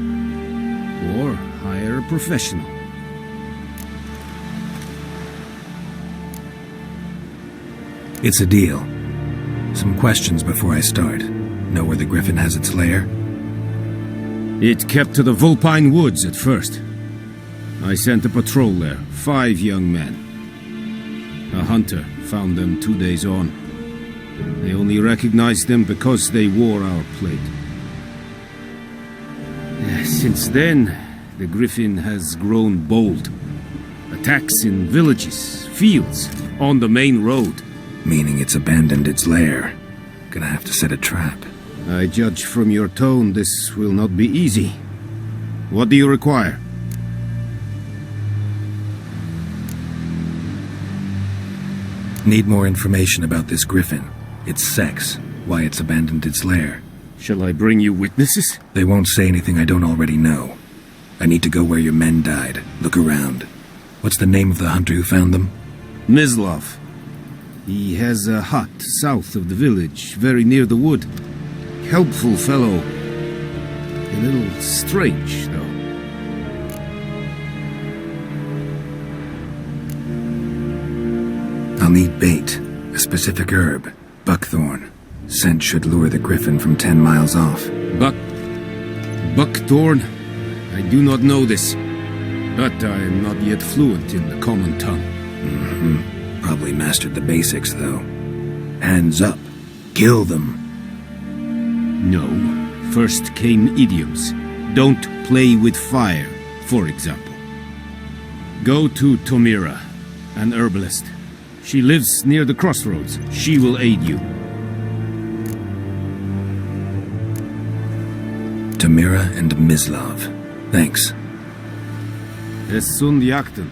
S14: or hire a professional.
S1: It's a deal. Some questions before I start. Know where the Griffin has its lair?
S14: It kept to the Vulpine Woods at first. I sent a patrol there, 5 young men. A hunter found them 2 days on. They only recognized them because they wore our plate. Since then, the Griffin has grown bold. Attacks in villages, fields, on the main road.
S1: Meaning it's abandoned its lair. Gonna have to set a trap.
S14: I judge from your tone this will not be easy. What do you require?
S1: Need more information about this Griffin. Its sex, why it's abandoned its lair.
S14: Shall I bring you witnesses?
S1: They won't say anything I don't already know. I need to go where your men died. Look around. What's the name of the hunter who found them?
S14: Mislav. He has a hut south of the village, very near the wood. Helpful fellow. A little strange, though.
S1: I'll need bait, a specific herb, buckthorn. Scent should lure the Griffin from 10 miles off.
S14: Buckthorn? I do not know this, but I am not yet fluent in the common tongue.
S1: Probably mastered the basics, though. Hands up. Kill them.
S14: No. First came idioms. Don't play with fire, for example. Go to Tomira, an herbalist. She lives near the crossroads. She will aid you.
S1: Tomira and Mislav. Thanks.
S14: Es sunt jakten.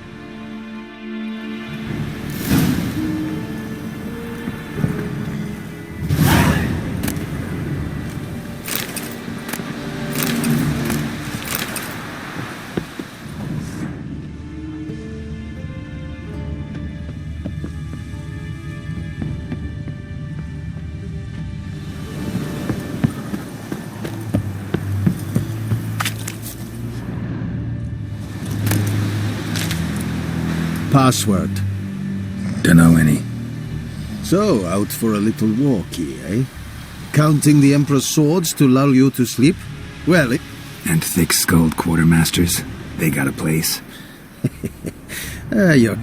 S8: Password?
S1: Dunno any.
S8: So, out for a little walkie, eh? Counting the Emperor's swords to lull you to sleep? Well,
S1: And thick-skulled quartermasters. They got a place.
S8: You're...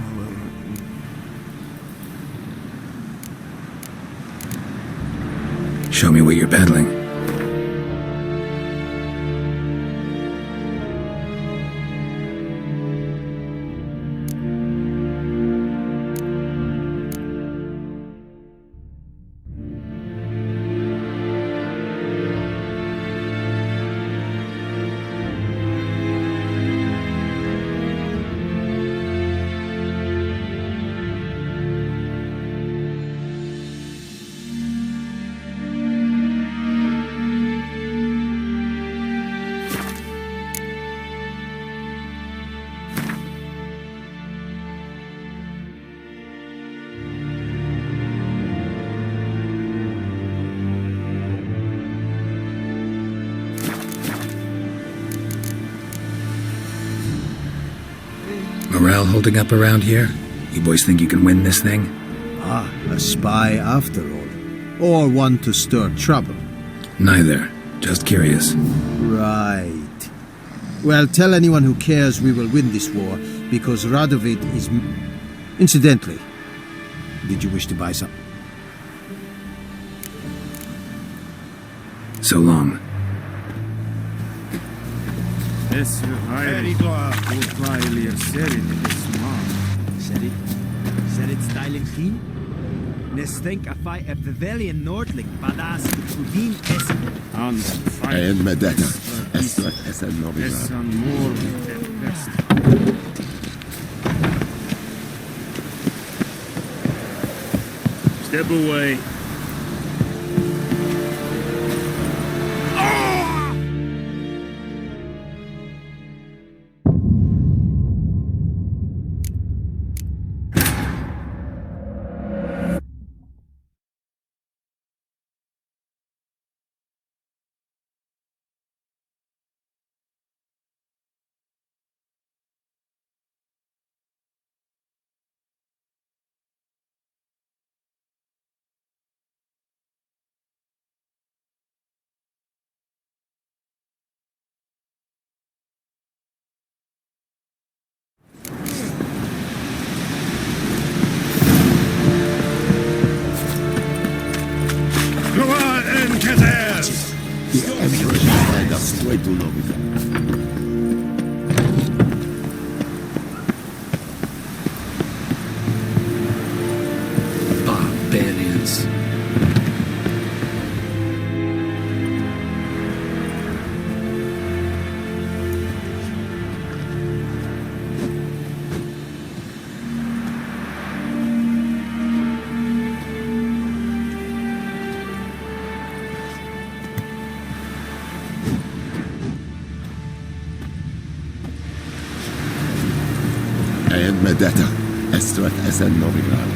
S1: Show me what you're peddling. Morale holding up around here? You boys think you can win this thing?
S8: Ah, a spy after all. Or one to stir trouble.
S1: Neither. Just curious.
S8: Right. Well, tell anyone who cares we will win this war, because Radovid is... Incidentally, did you wish to buy some?
S1: So long.
S10: Nes think a fight a Pavilion Nordling Badas Rubin Essen.
S14: On
S15: And Medetta. Essa novidade.
S14: Essa more best. Step away.
S15: The Emperor should find us straight to Novigrad.
S7: Barbarians.
S15: And Medetta. Estrat Essen Novigrad.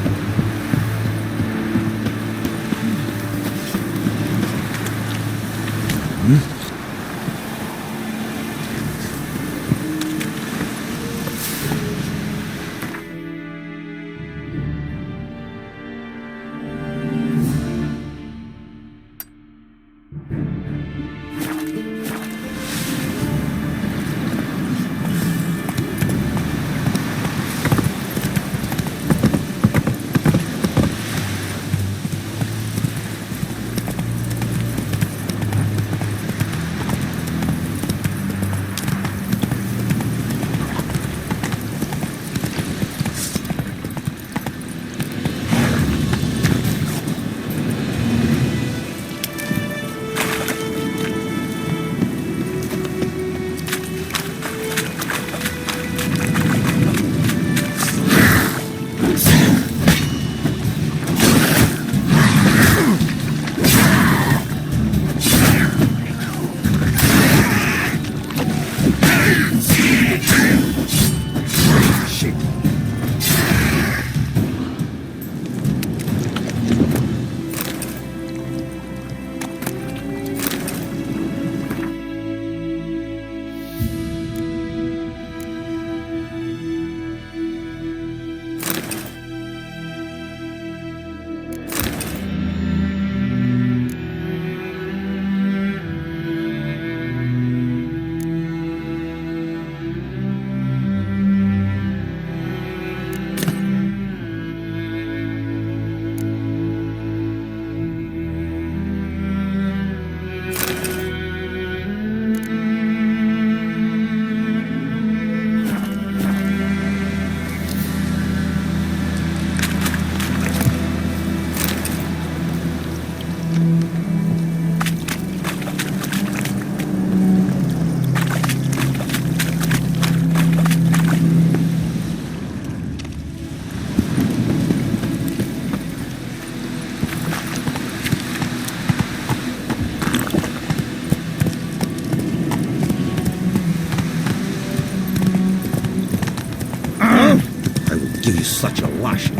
S14: Give you such a lashing.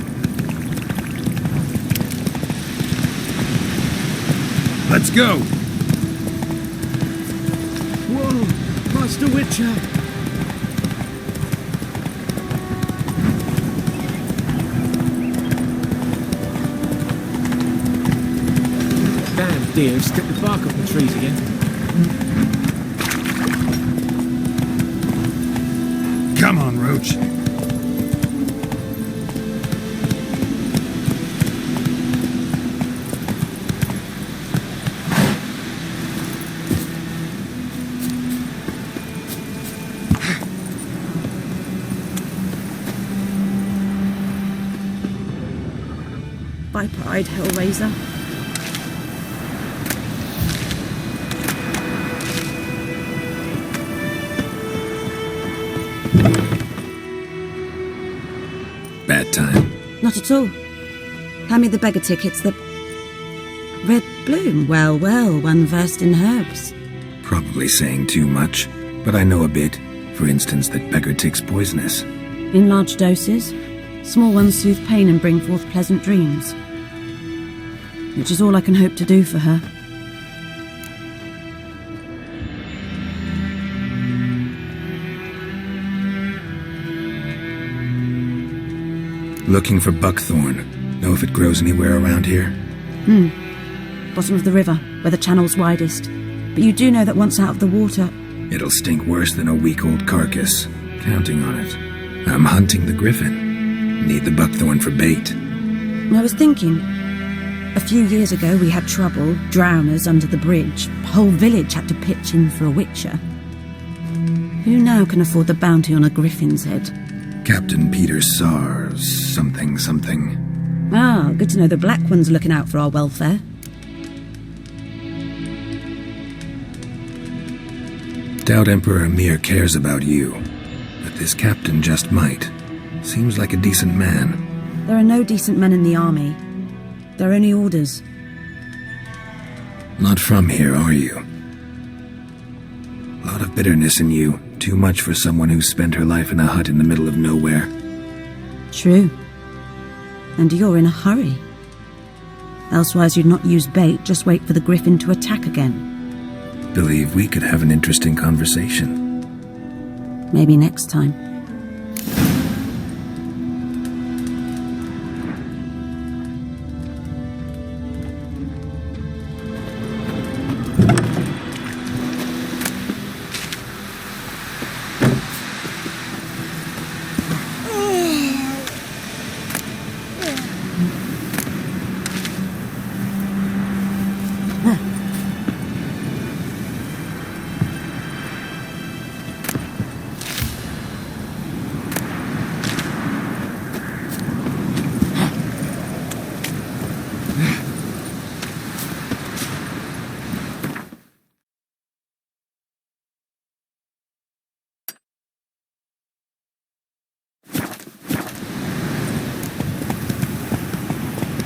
S14: Let's go!
S10: Whoa, Master Witcher! Damn deer, stick the bark up the trees again.
S14: Come on, Roach.
S11: by pride, Hellraiser.
S1: Bad time.
S11: Not at all. Hand me the beggar tickets, the... Red bloom. Well, well, one versed in herbs.
S1: Probably saying too much, but I know a bit. For instance, that beggar tick's poisonous.
S11: In large doses. Small ones soothe pain and bring forth pleasant dreams. Which is all I can hope to do for her.
S1: Looking for buckthorn. Know if it grows anywhere around here?
S11: Bottom of the river, where the channel's widest. But you do know that once out of the water...
S1: It'll stink worse than a week-old carcass. Counting on it. I'm hunting the Griffin. Need the buckthorn for bait.
S11: I was thinking... A few years ago we had trouble, drowners under the bridge. The whole village had to pitch in for a witcher. Who now can afford the bounty on a Griffin's head?
S1: Captain Peter Sars, something.
S11: Ah, good to know the Black One's looking out for our welfare.
S1: Doubt Emperor Emir cares about you, but this captain just might. Seems like a decent man.
S11: There are no decent men in the army. They're only orders.
S1: Not from here, are you? Lot of bitterness in you. Too much for someone who spent her life in a hut in the middle of nowhere.
S11: True. And you're in a hurry. Elsewise you'd not use bait, just wait for the Griffin to attack again.
S1: Believe we could have an interesting conversation.
S11: Maybe next time.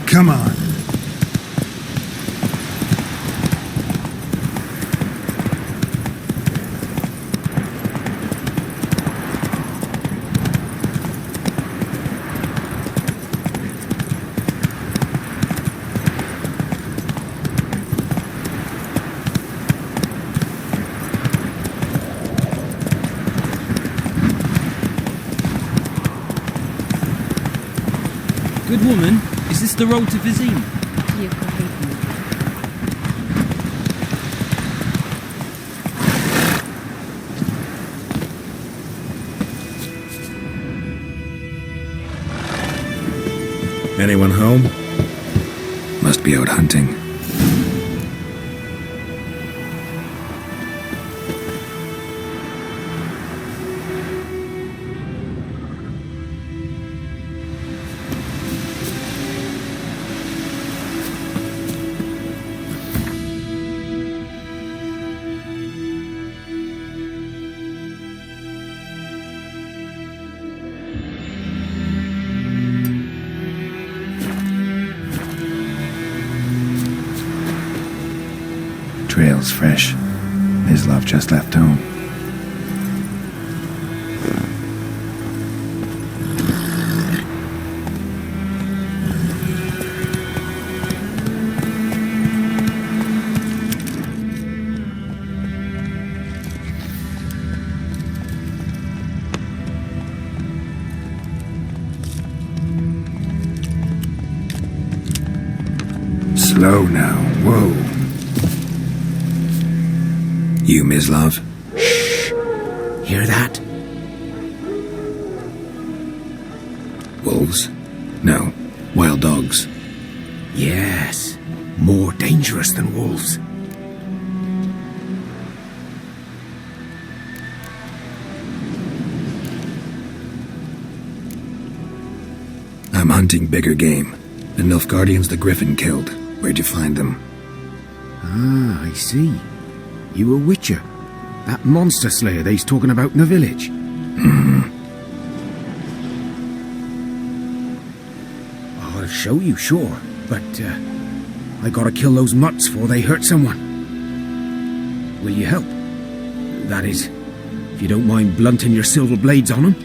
S3: Come on.
S5: Good woman, is this the road to Vizim?
S1: Anyone home? Must be out hunting. Trail's fresh. Mislav just left home. Slow now. Whoa. You, Mislav?
S14: Shh! Hear that?
S1: Wolves? No. Wild dogs.
S14: Yes. More dangerous than wolves.
S1: I'm hunting bigger game. The Nilfgaardians the Griffin killed. Where'd you find them?
S14: Ah, I see. You a witcher. That monster slayer they's talking about in the village. I'll show you, sure. But, I gotta kill those mutts before they hurt someone. Will you help? That is, if you don't mind blunting your silver blades on them.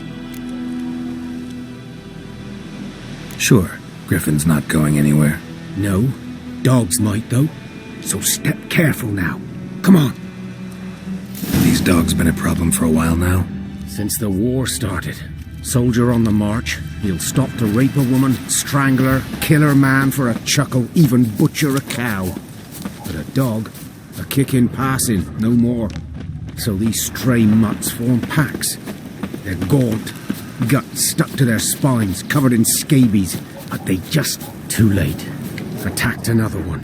S1: Sure. Griffin's not going anywhere.
S14: No. Dogs might, though. So step careful now. Come on.
S1: These dogs been a problem for a while now?
S14: Since the war started. Soldier on the march. He'll stop to rape a woman, strangle her, kill her man for a chuckle, even butcher a cow. But a dog, a kick in passing, no more. So these stray mutts form packs. They're gaunt, guts stuck to their spines, covered in scabies. But they just, too late, attacked another one.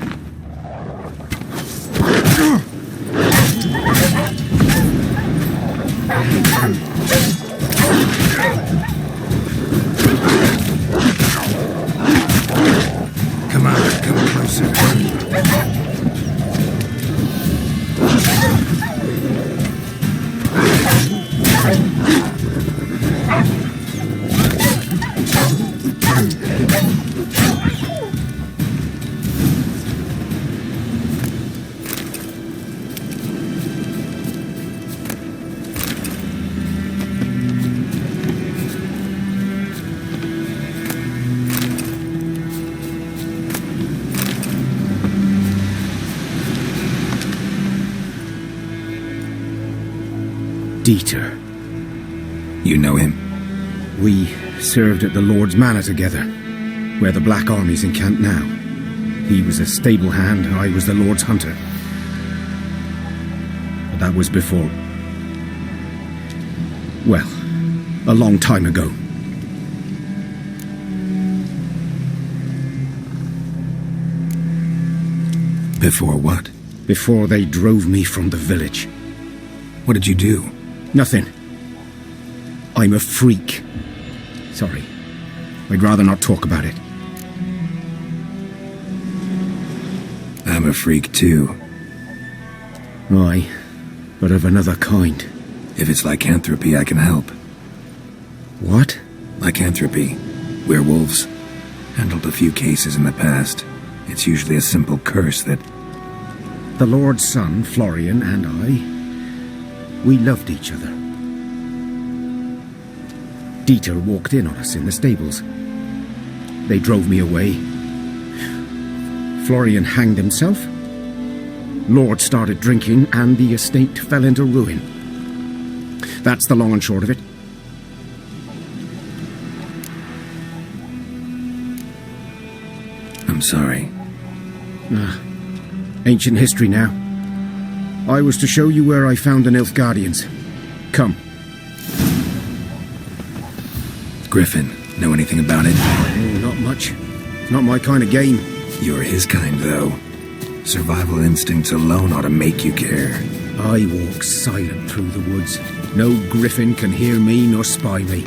S1: Come on, come closer.
S14: Dieter.
S1: You know him?
S14: We served at the Lord's Manor together, where the Black Army's encamped now. He was a stable hand, I was the Lord's hunter. But that was before... well, a long time ago.
S1: Before what?
S14: Before they drove me from the village.
S1: What did you do?
S14: Nothing. I'm a freak. Sorry. I'd rather not talk about it.
S1: I'm a freak too.
S14: Aye, but of another kind.
S1: If it's lycanthropy, I can help.
S14: What?
S1: Lycanthropy. Werewolves. Handled a few cases in the past. It's usually a simple curse that...
S14: The Lord's son, Florian, and I... we loved each other. Dieter walked in on us in the stables. They drove me away. Florian hanged himself. Lord started drinking, and the estate fell into ruin. That's the long and short of it.
S1: I'm sorry.
S14: Ancient history now. I was to show you where I found the Nilfgaardians. Come.
S1: Griffin, know anything about it?
S14: Oh, not much. It's not my kind of game.
S1: You're his kind, though. Survival instincts alone ought to make you care.
S14: I walk silent through the woods. No Griffin can hear me nor spy me.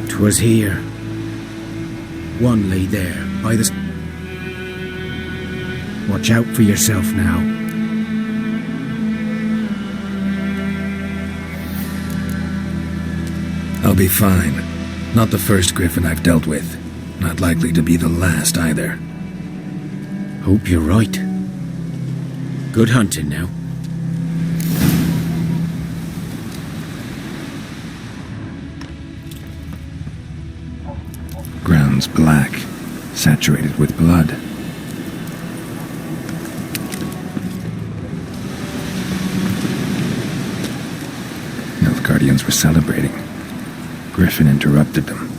S14: 'Twas here. One lay there, by the... Watch out for yourself now.
S1: I'll be fine. Not the first Griffin I've dealt with. Not likely to be the last either.
S14: Hope you're right. Good hunting now.
S1: Ground's black, saturated with blood. Nilfgaardians were celebrating. Griffin interrupted them.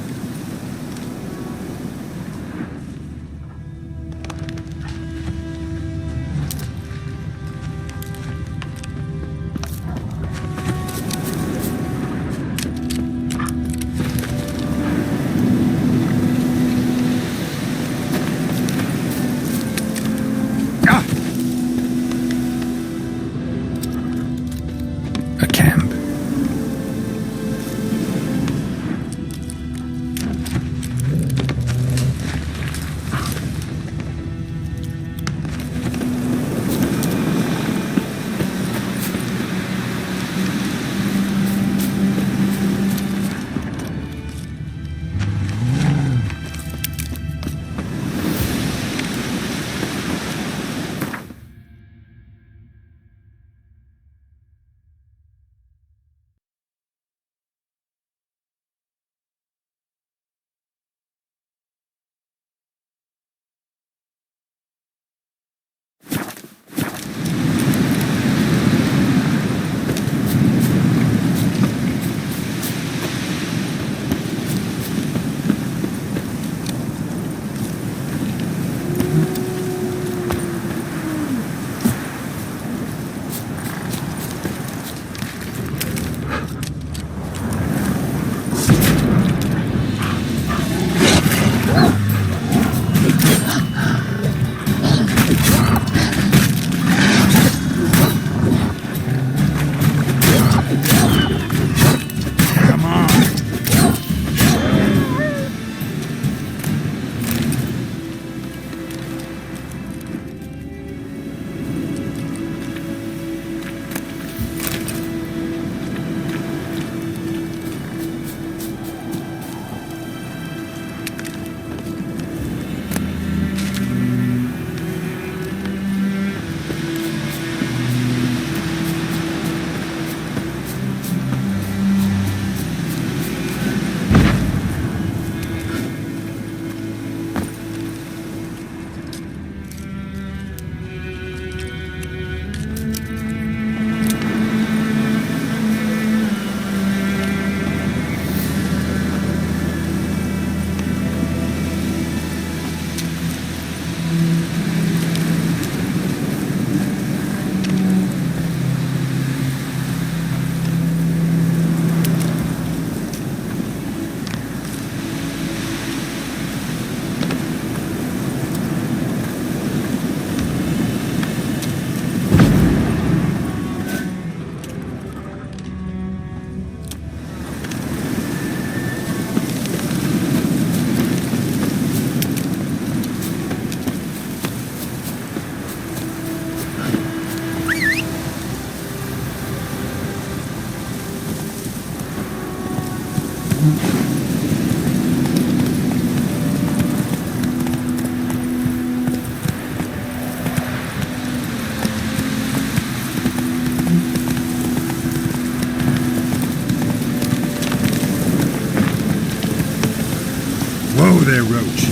S3: Whoa there, Roach.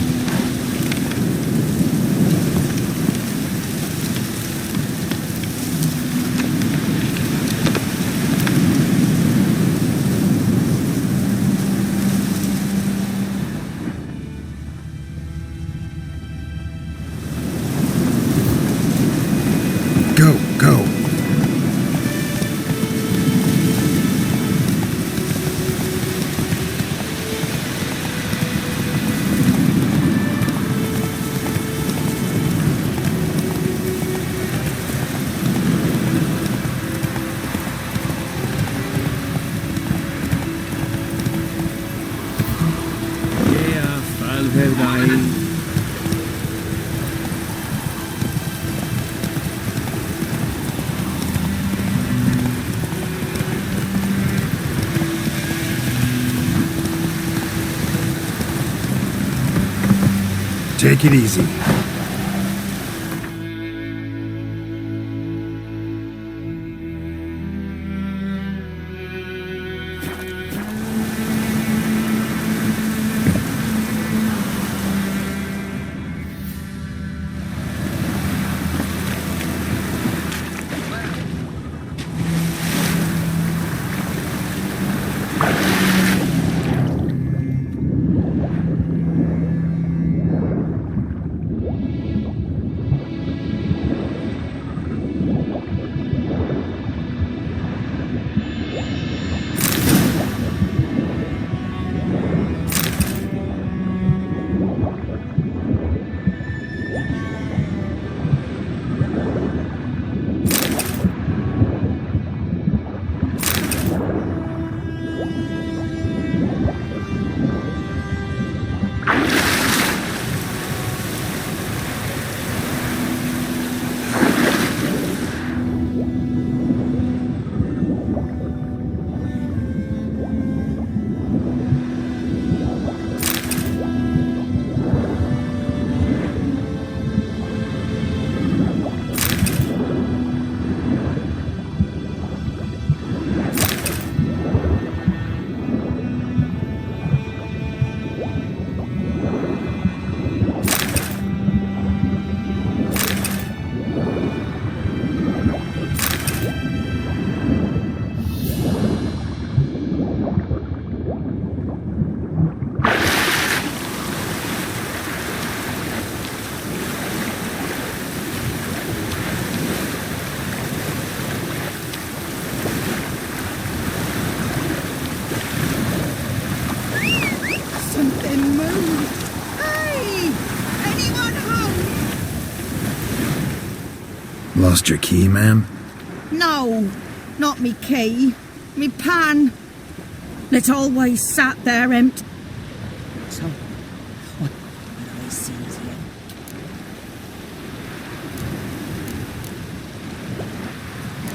S3: Go, go.
S1: Take it easy. Lost your key, ma'am?
S16: No, not me key. Me pan. It always sat there empty. So, what I sees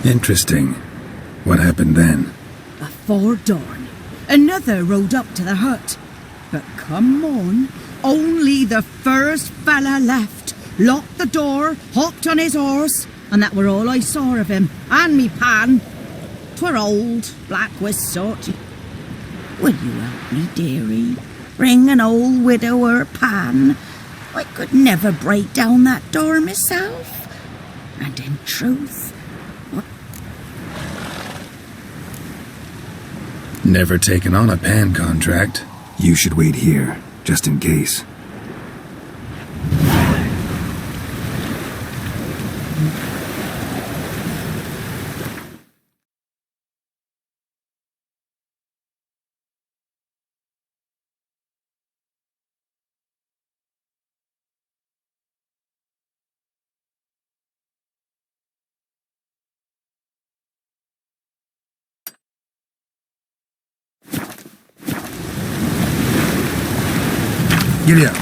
S16: here.
S1: Interesting. What happened then?
S16: Before dawn, another rode up to the hut. But come on, only the first fella left. Locked the door, hopped on his horse, and that were all I saw of him, and me pan. 'Twere old, black with soot. Will you help me, dearie? Bring an old widower pan. I could never break down that door myself. And in truth,
S1: Never taken on a pan contract. You should wait here, just in case. Giddy up.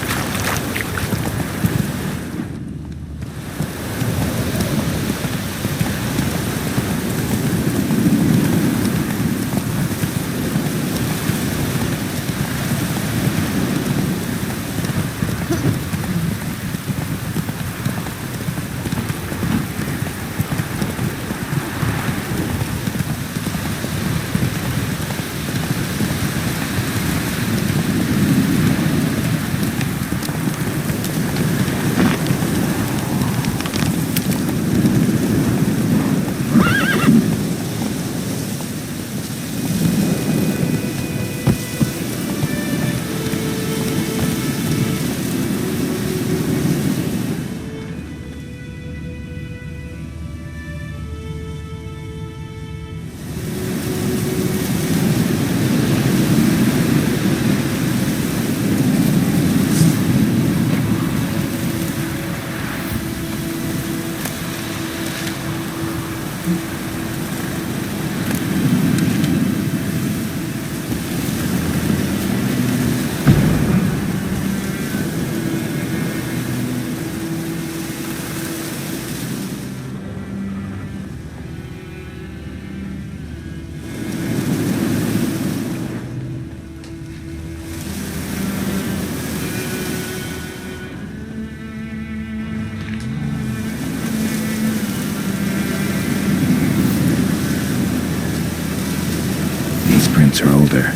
S1: Footprints are older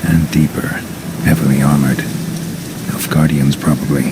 S1: and deeper, heavily armored. Nilfgaardians, probably.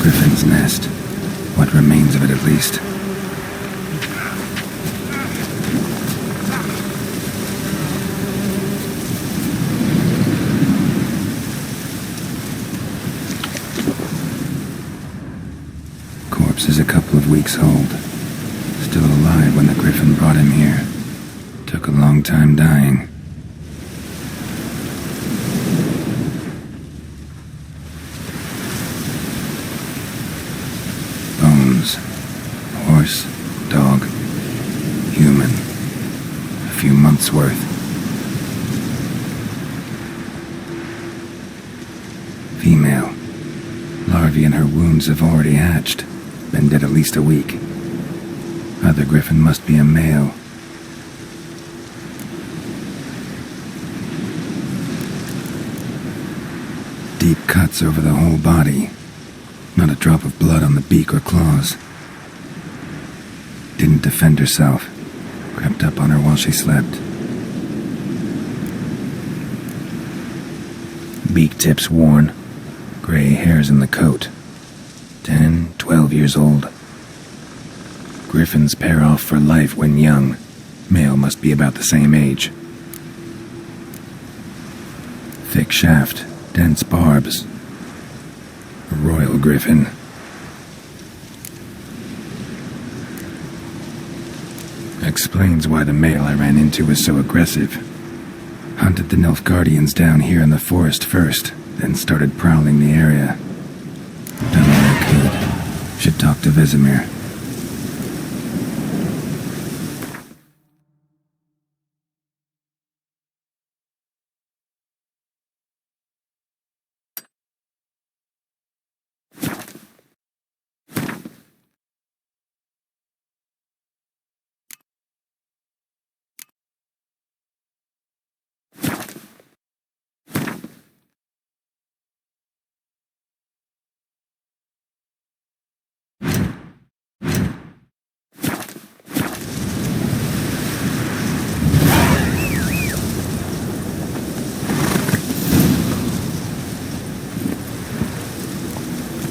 S1: Griffin's nest. What remains of it, at least. Corpse is a couple of weeks old. Still alive when the Griffin brought him here. Took a long time dying. Horse, dog, human. A few months' worth. Female. Larvae in her wounds have already hatched. Been dead at least a week. Other Griffin must be a male. Deep cuts over the whole body. Not a drop of blood on the beak or claws. Didn't defend herself. Crept up on her while she slept. Beak tips worn. Gray hairs in the coat. 10, 12 years old. Griffins pair off for life when young. Male must be about the same age. Thick shaft, dense barbs. A royal Griffin. Explains why the male I ran into was so aggressive. Hunted the Nilfgaardians down here in the forest first, then started prowling the area. Done what I could. Should talk to Vesemir.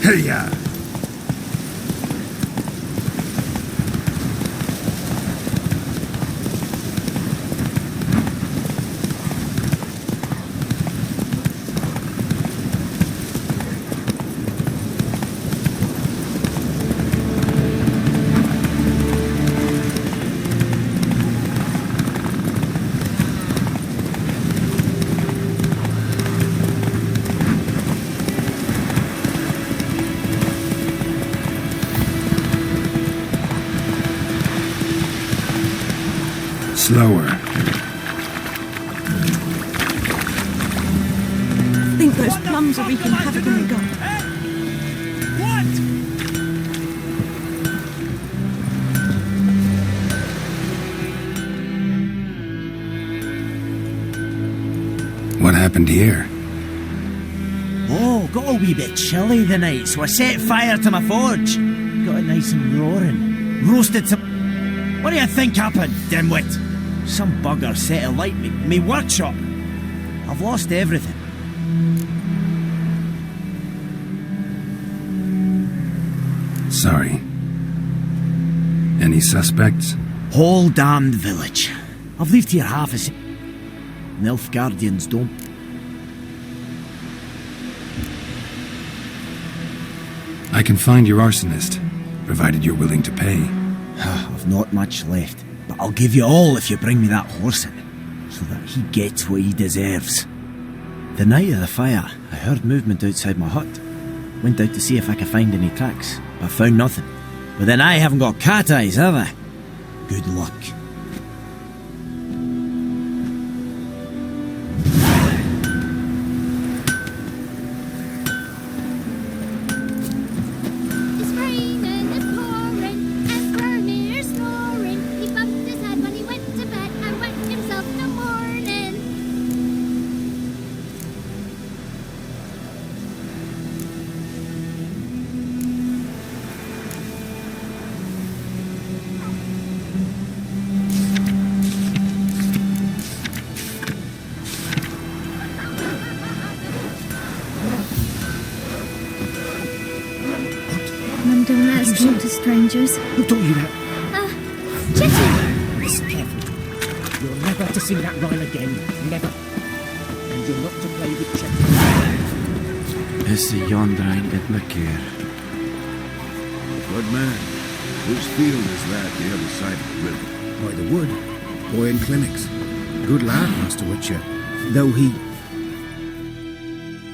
S3: Hey-ya!
S1: Slower.
S11: I think those plums are wreaking havoc in the gut.
S1: What happened here?
S17: Oh, got a wee bit chilly the night, so I set fire to my forge. Got it nice and roaring. Roasted some... What do you think happened, dimwit? Some bugger set alight me workshop. I've lost everything.
S1: Sorry. Any suspects?
S17: Whole damned village. I've lived here half a Nilfgaardians don't.
S1: I can find your arsonist, provided you're willing to pay.
S17: I've not much left, but I'll give you all if you bring me that horse in, so that he gets what he deserves. The night of the fire, I heard movement outside my hut. Went out to see if I could find any tracks, but found nothing. But then I haven't got cat eyes, have I? Good luck.
S4: Don't let us talk to strangers.
S17: Who told you that?
S4: Jetty!
S17: Listen carefully. You're never to see that rhyme again. Never. And you're not to play with Jetty.
S18: Is the yondrein in the care?
S3: Good man. Whose field is that the other side of the river?
S19: By the wood. Boy in clinics. Good lad, Master Witcher. Though he...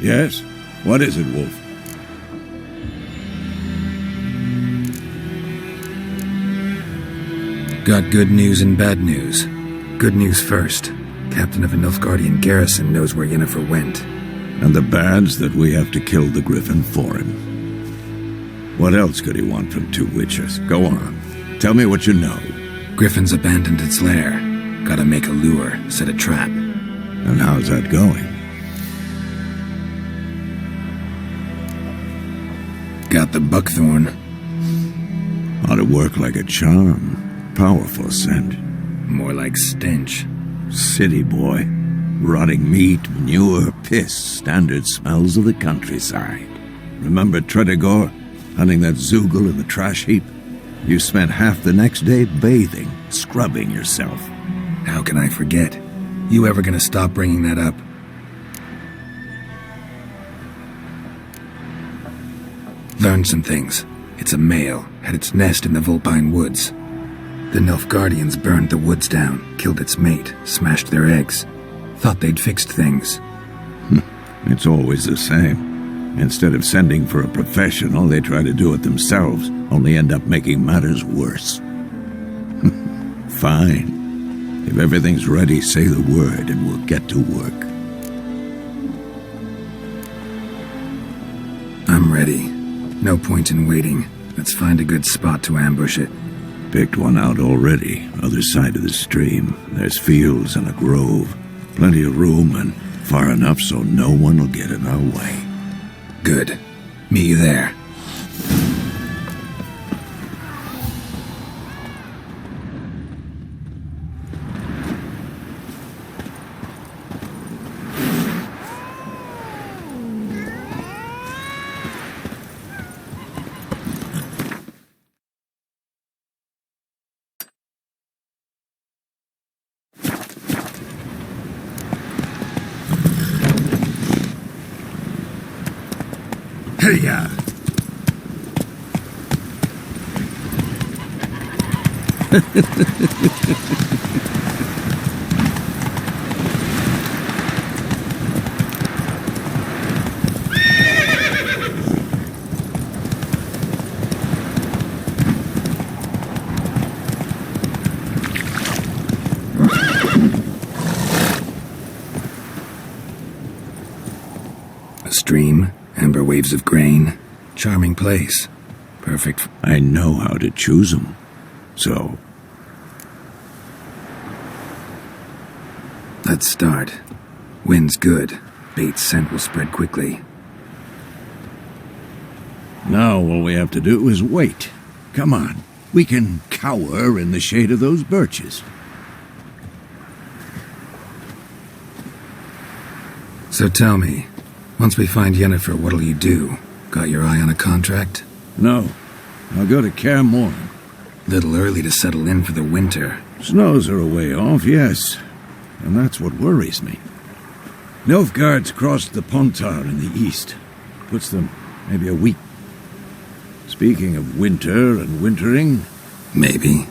S3: Yes? What is it, Wolf?
S1: Got good news and bad news. Good news first. Captain of a Nilfgaardian garrison knows where Yennefer went.
S3: And the bad's that we have to kill the Griffin for him. What else could he want from two witchers? Go on. Tell me what you know.
S1: Griffin's abandoned its lair. Gotta make a lure, set a trap.
S3: And how's that going?
S1: Got the buckthorn.
S3: Ought to work like a charm. Powerful scent.
S1: More like stench.
S3: City boy. Rotting meat, manure, piss. Standard smells of the countryside. Remember Tredegor? Hunting that Zoogle in the trash heap? You spent half the next day bathing, scrubbing yourself.
S1: How can I forget? You ever gonna stop bringing that up? Learned some things. It's a male, had its nest in the Vulpine Woods. The Nilfgaardians burned the woods down, killed its mate, smashed their eggs. Thought they'd fixed things.
S3: It's always the same. Instead of sending for a professional, they try to do it themselves, only end up making matters worse. Fine. If everything's ready, say the word and we'll get to work.
S1: I'm ready. No point in waiting. Let's find a good spot to ambush it.
S3: Picked one out already, other side of the stream. There's fields and a grove. Plenty of room and far enough so no one will get in our way.
S1: Good. Meet you there.
S3: Hey-ya!
S1: A stream, amber waves of grain, charming place. Perfect.
S3: I know how to choose them. So...
S1: Let's start. Wind's good. Bait's scent will spread quickly.
S3: Now all we have to do is wait. Come on. We can cower in the shade of those birches.
S1: So tell me, once we find Yennefer, what'll you do? Got your eye on a contract?
S3: No. I'll go to Kaer Morhen.
S1: Little early to settle in for the winter.
S3: Snows are a way off, yes. And that's what worries me. Nilfgaard's crossed the Pontar in the east. Puts them maybe a week. Speaking of winter and wintering...
S1: Maybe.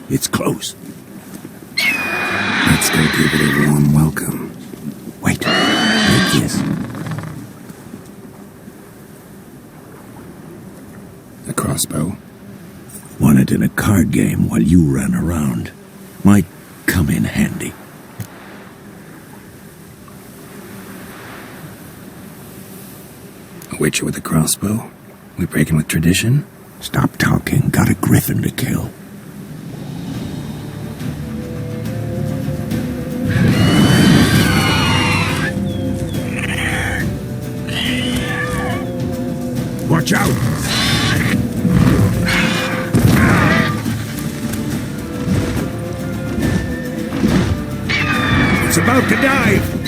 S3: It's close.
S1: Let's go give it a warm welcome.
S3: Wait. Take this.
S1: A crossbow?
S3: Won it in a card game while you ran around. Might come in handy.
S1: A witcher with a crossbow? We breaking with tradition?
S3: Stop talking. Got a griffin to kill. Watch out! It's about to dive!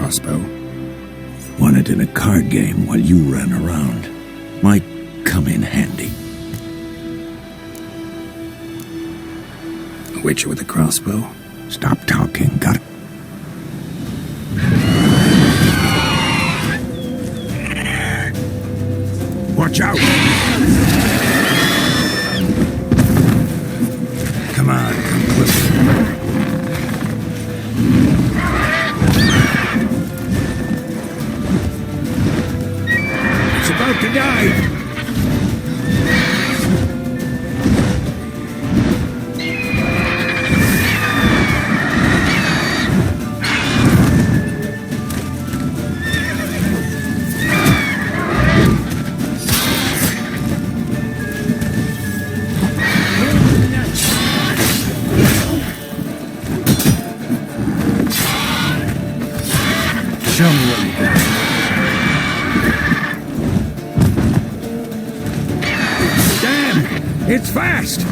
S1: crossbow.
S3: Won it in a card game while you ran around. Might come in handy.
S1: A witcher with a crossbow?
S3: Stop talking, got it? Watch out!
S1: Come on, come closer.
S3: It's about to die!
S1: Show me what you got.
S3: Damn! It's fast!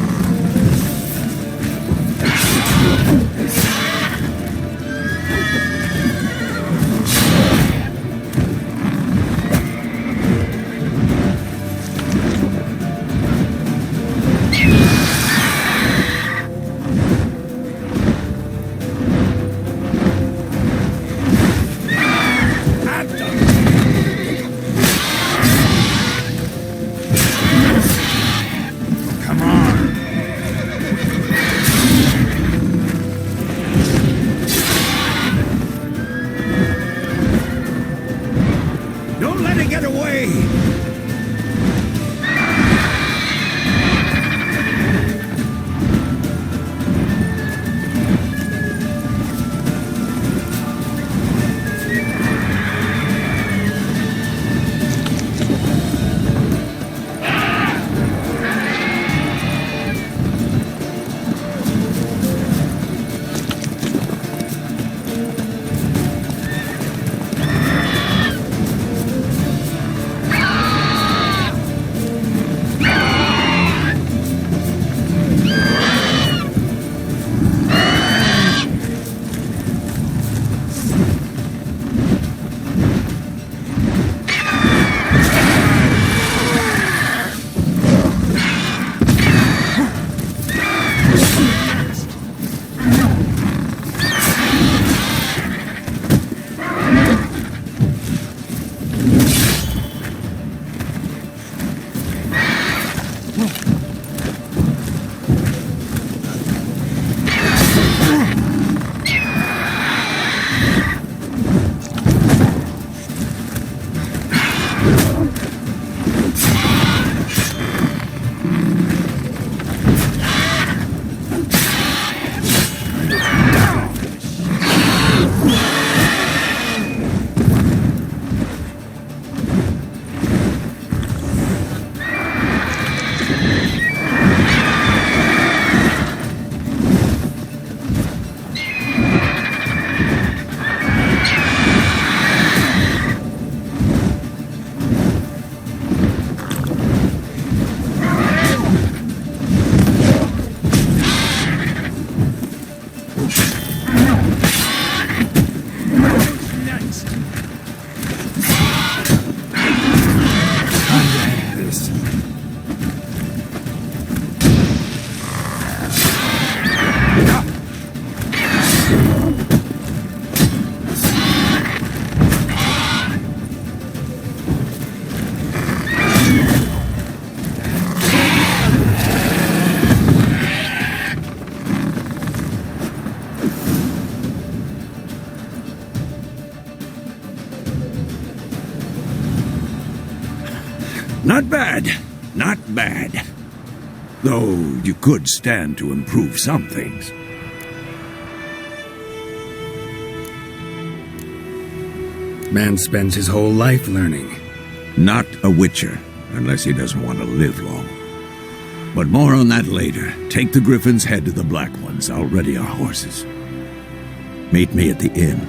S3: Don't let it get away! Not bad. Not bad. Though you could stand to improve some things.
S1: Man spends his whole life learning.
S3: Not a witcher, unless he doesn't want to live long. But more on that later. Take the Griffin's head to the Black Ones. I'll ready our horses. Meet me at the inn.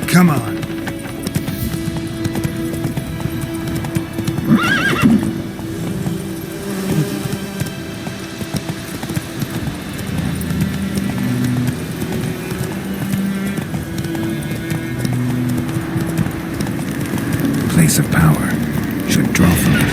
S3: come on.
S1: Place of power should draw from it.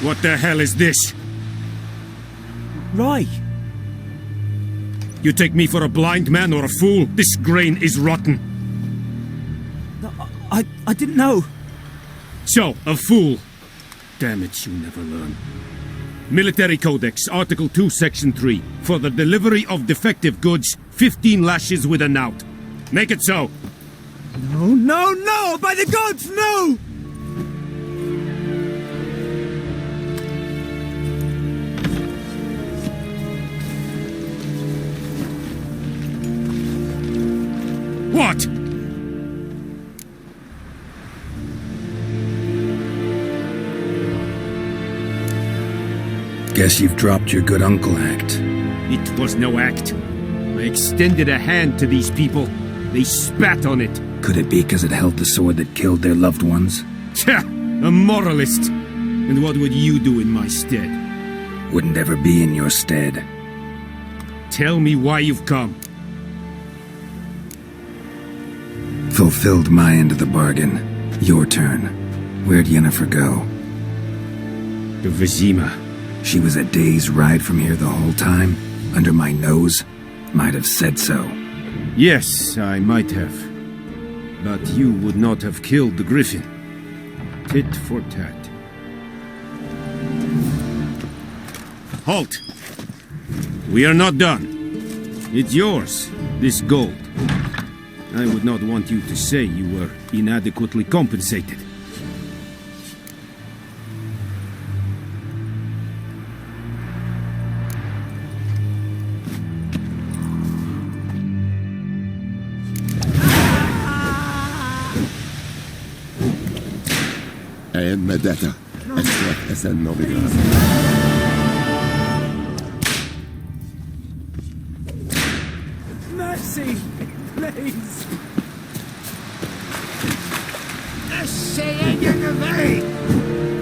S14: What the hell is this?
S10: Rye!
S14: You take me for a blind man or a fool? This grain is rotten.
S10: I didn't know.
S14: So, a fool. Damn it, you never learn. Military Codex, Article 2, Section 3. For the delivery of defective goods, 15 lashes with a knout. Make it so.
S10: No, no, no! By the gods, no!
S14: What?
S1: Guess you've dropped your good uncle act.
S14: It was no act. I extended a hand to these people. They spat on it.
S1: Could it be because it held the sword that killed their loved ones?
S14: Tja, a moralist. And what would you do in my stead?
S1: Wouldn't ever be in your stead.
S14: Tell me why you've come.
S1: Fulfilled my end of the bargain. Your turn. Where'd Yennefer go?
S14: To Vizima.
S1: She was a day's ride from here the whole time? Under my nose? Might have said so.
S14: Yes, I might have. But you would not have killed the Griffin. Tit for tat. Halt! We are not done. It's yours, this gold. I would not want you to say you were inadequately compensated.
S15: مدتا أشرف أسن نوبيغاز
S10: Mercy! Please!
S3: Essayez de lever!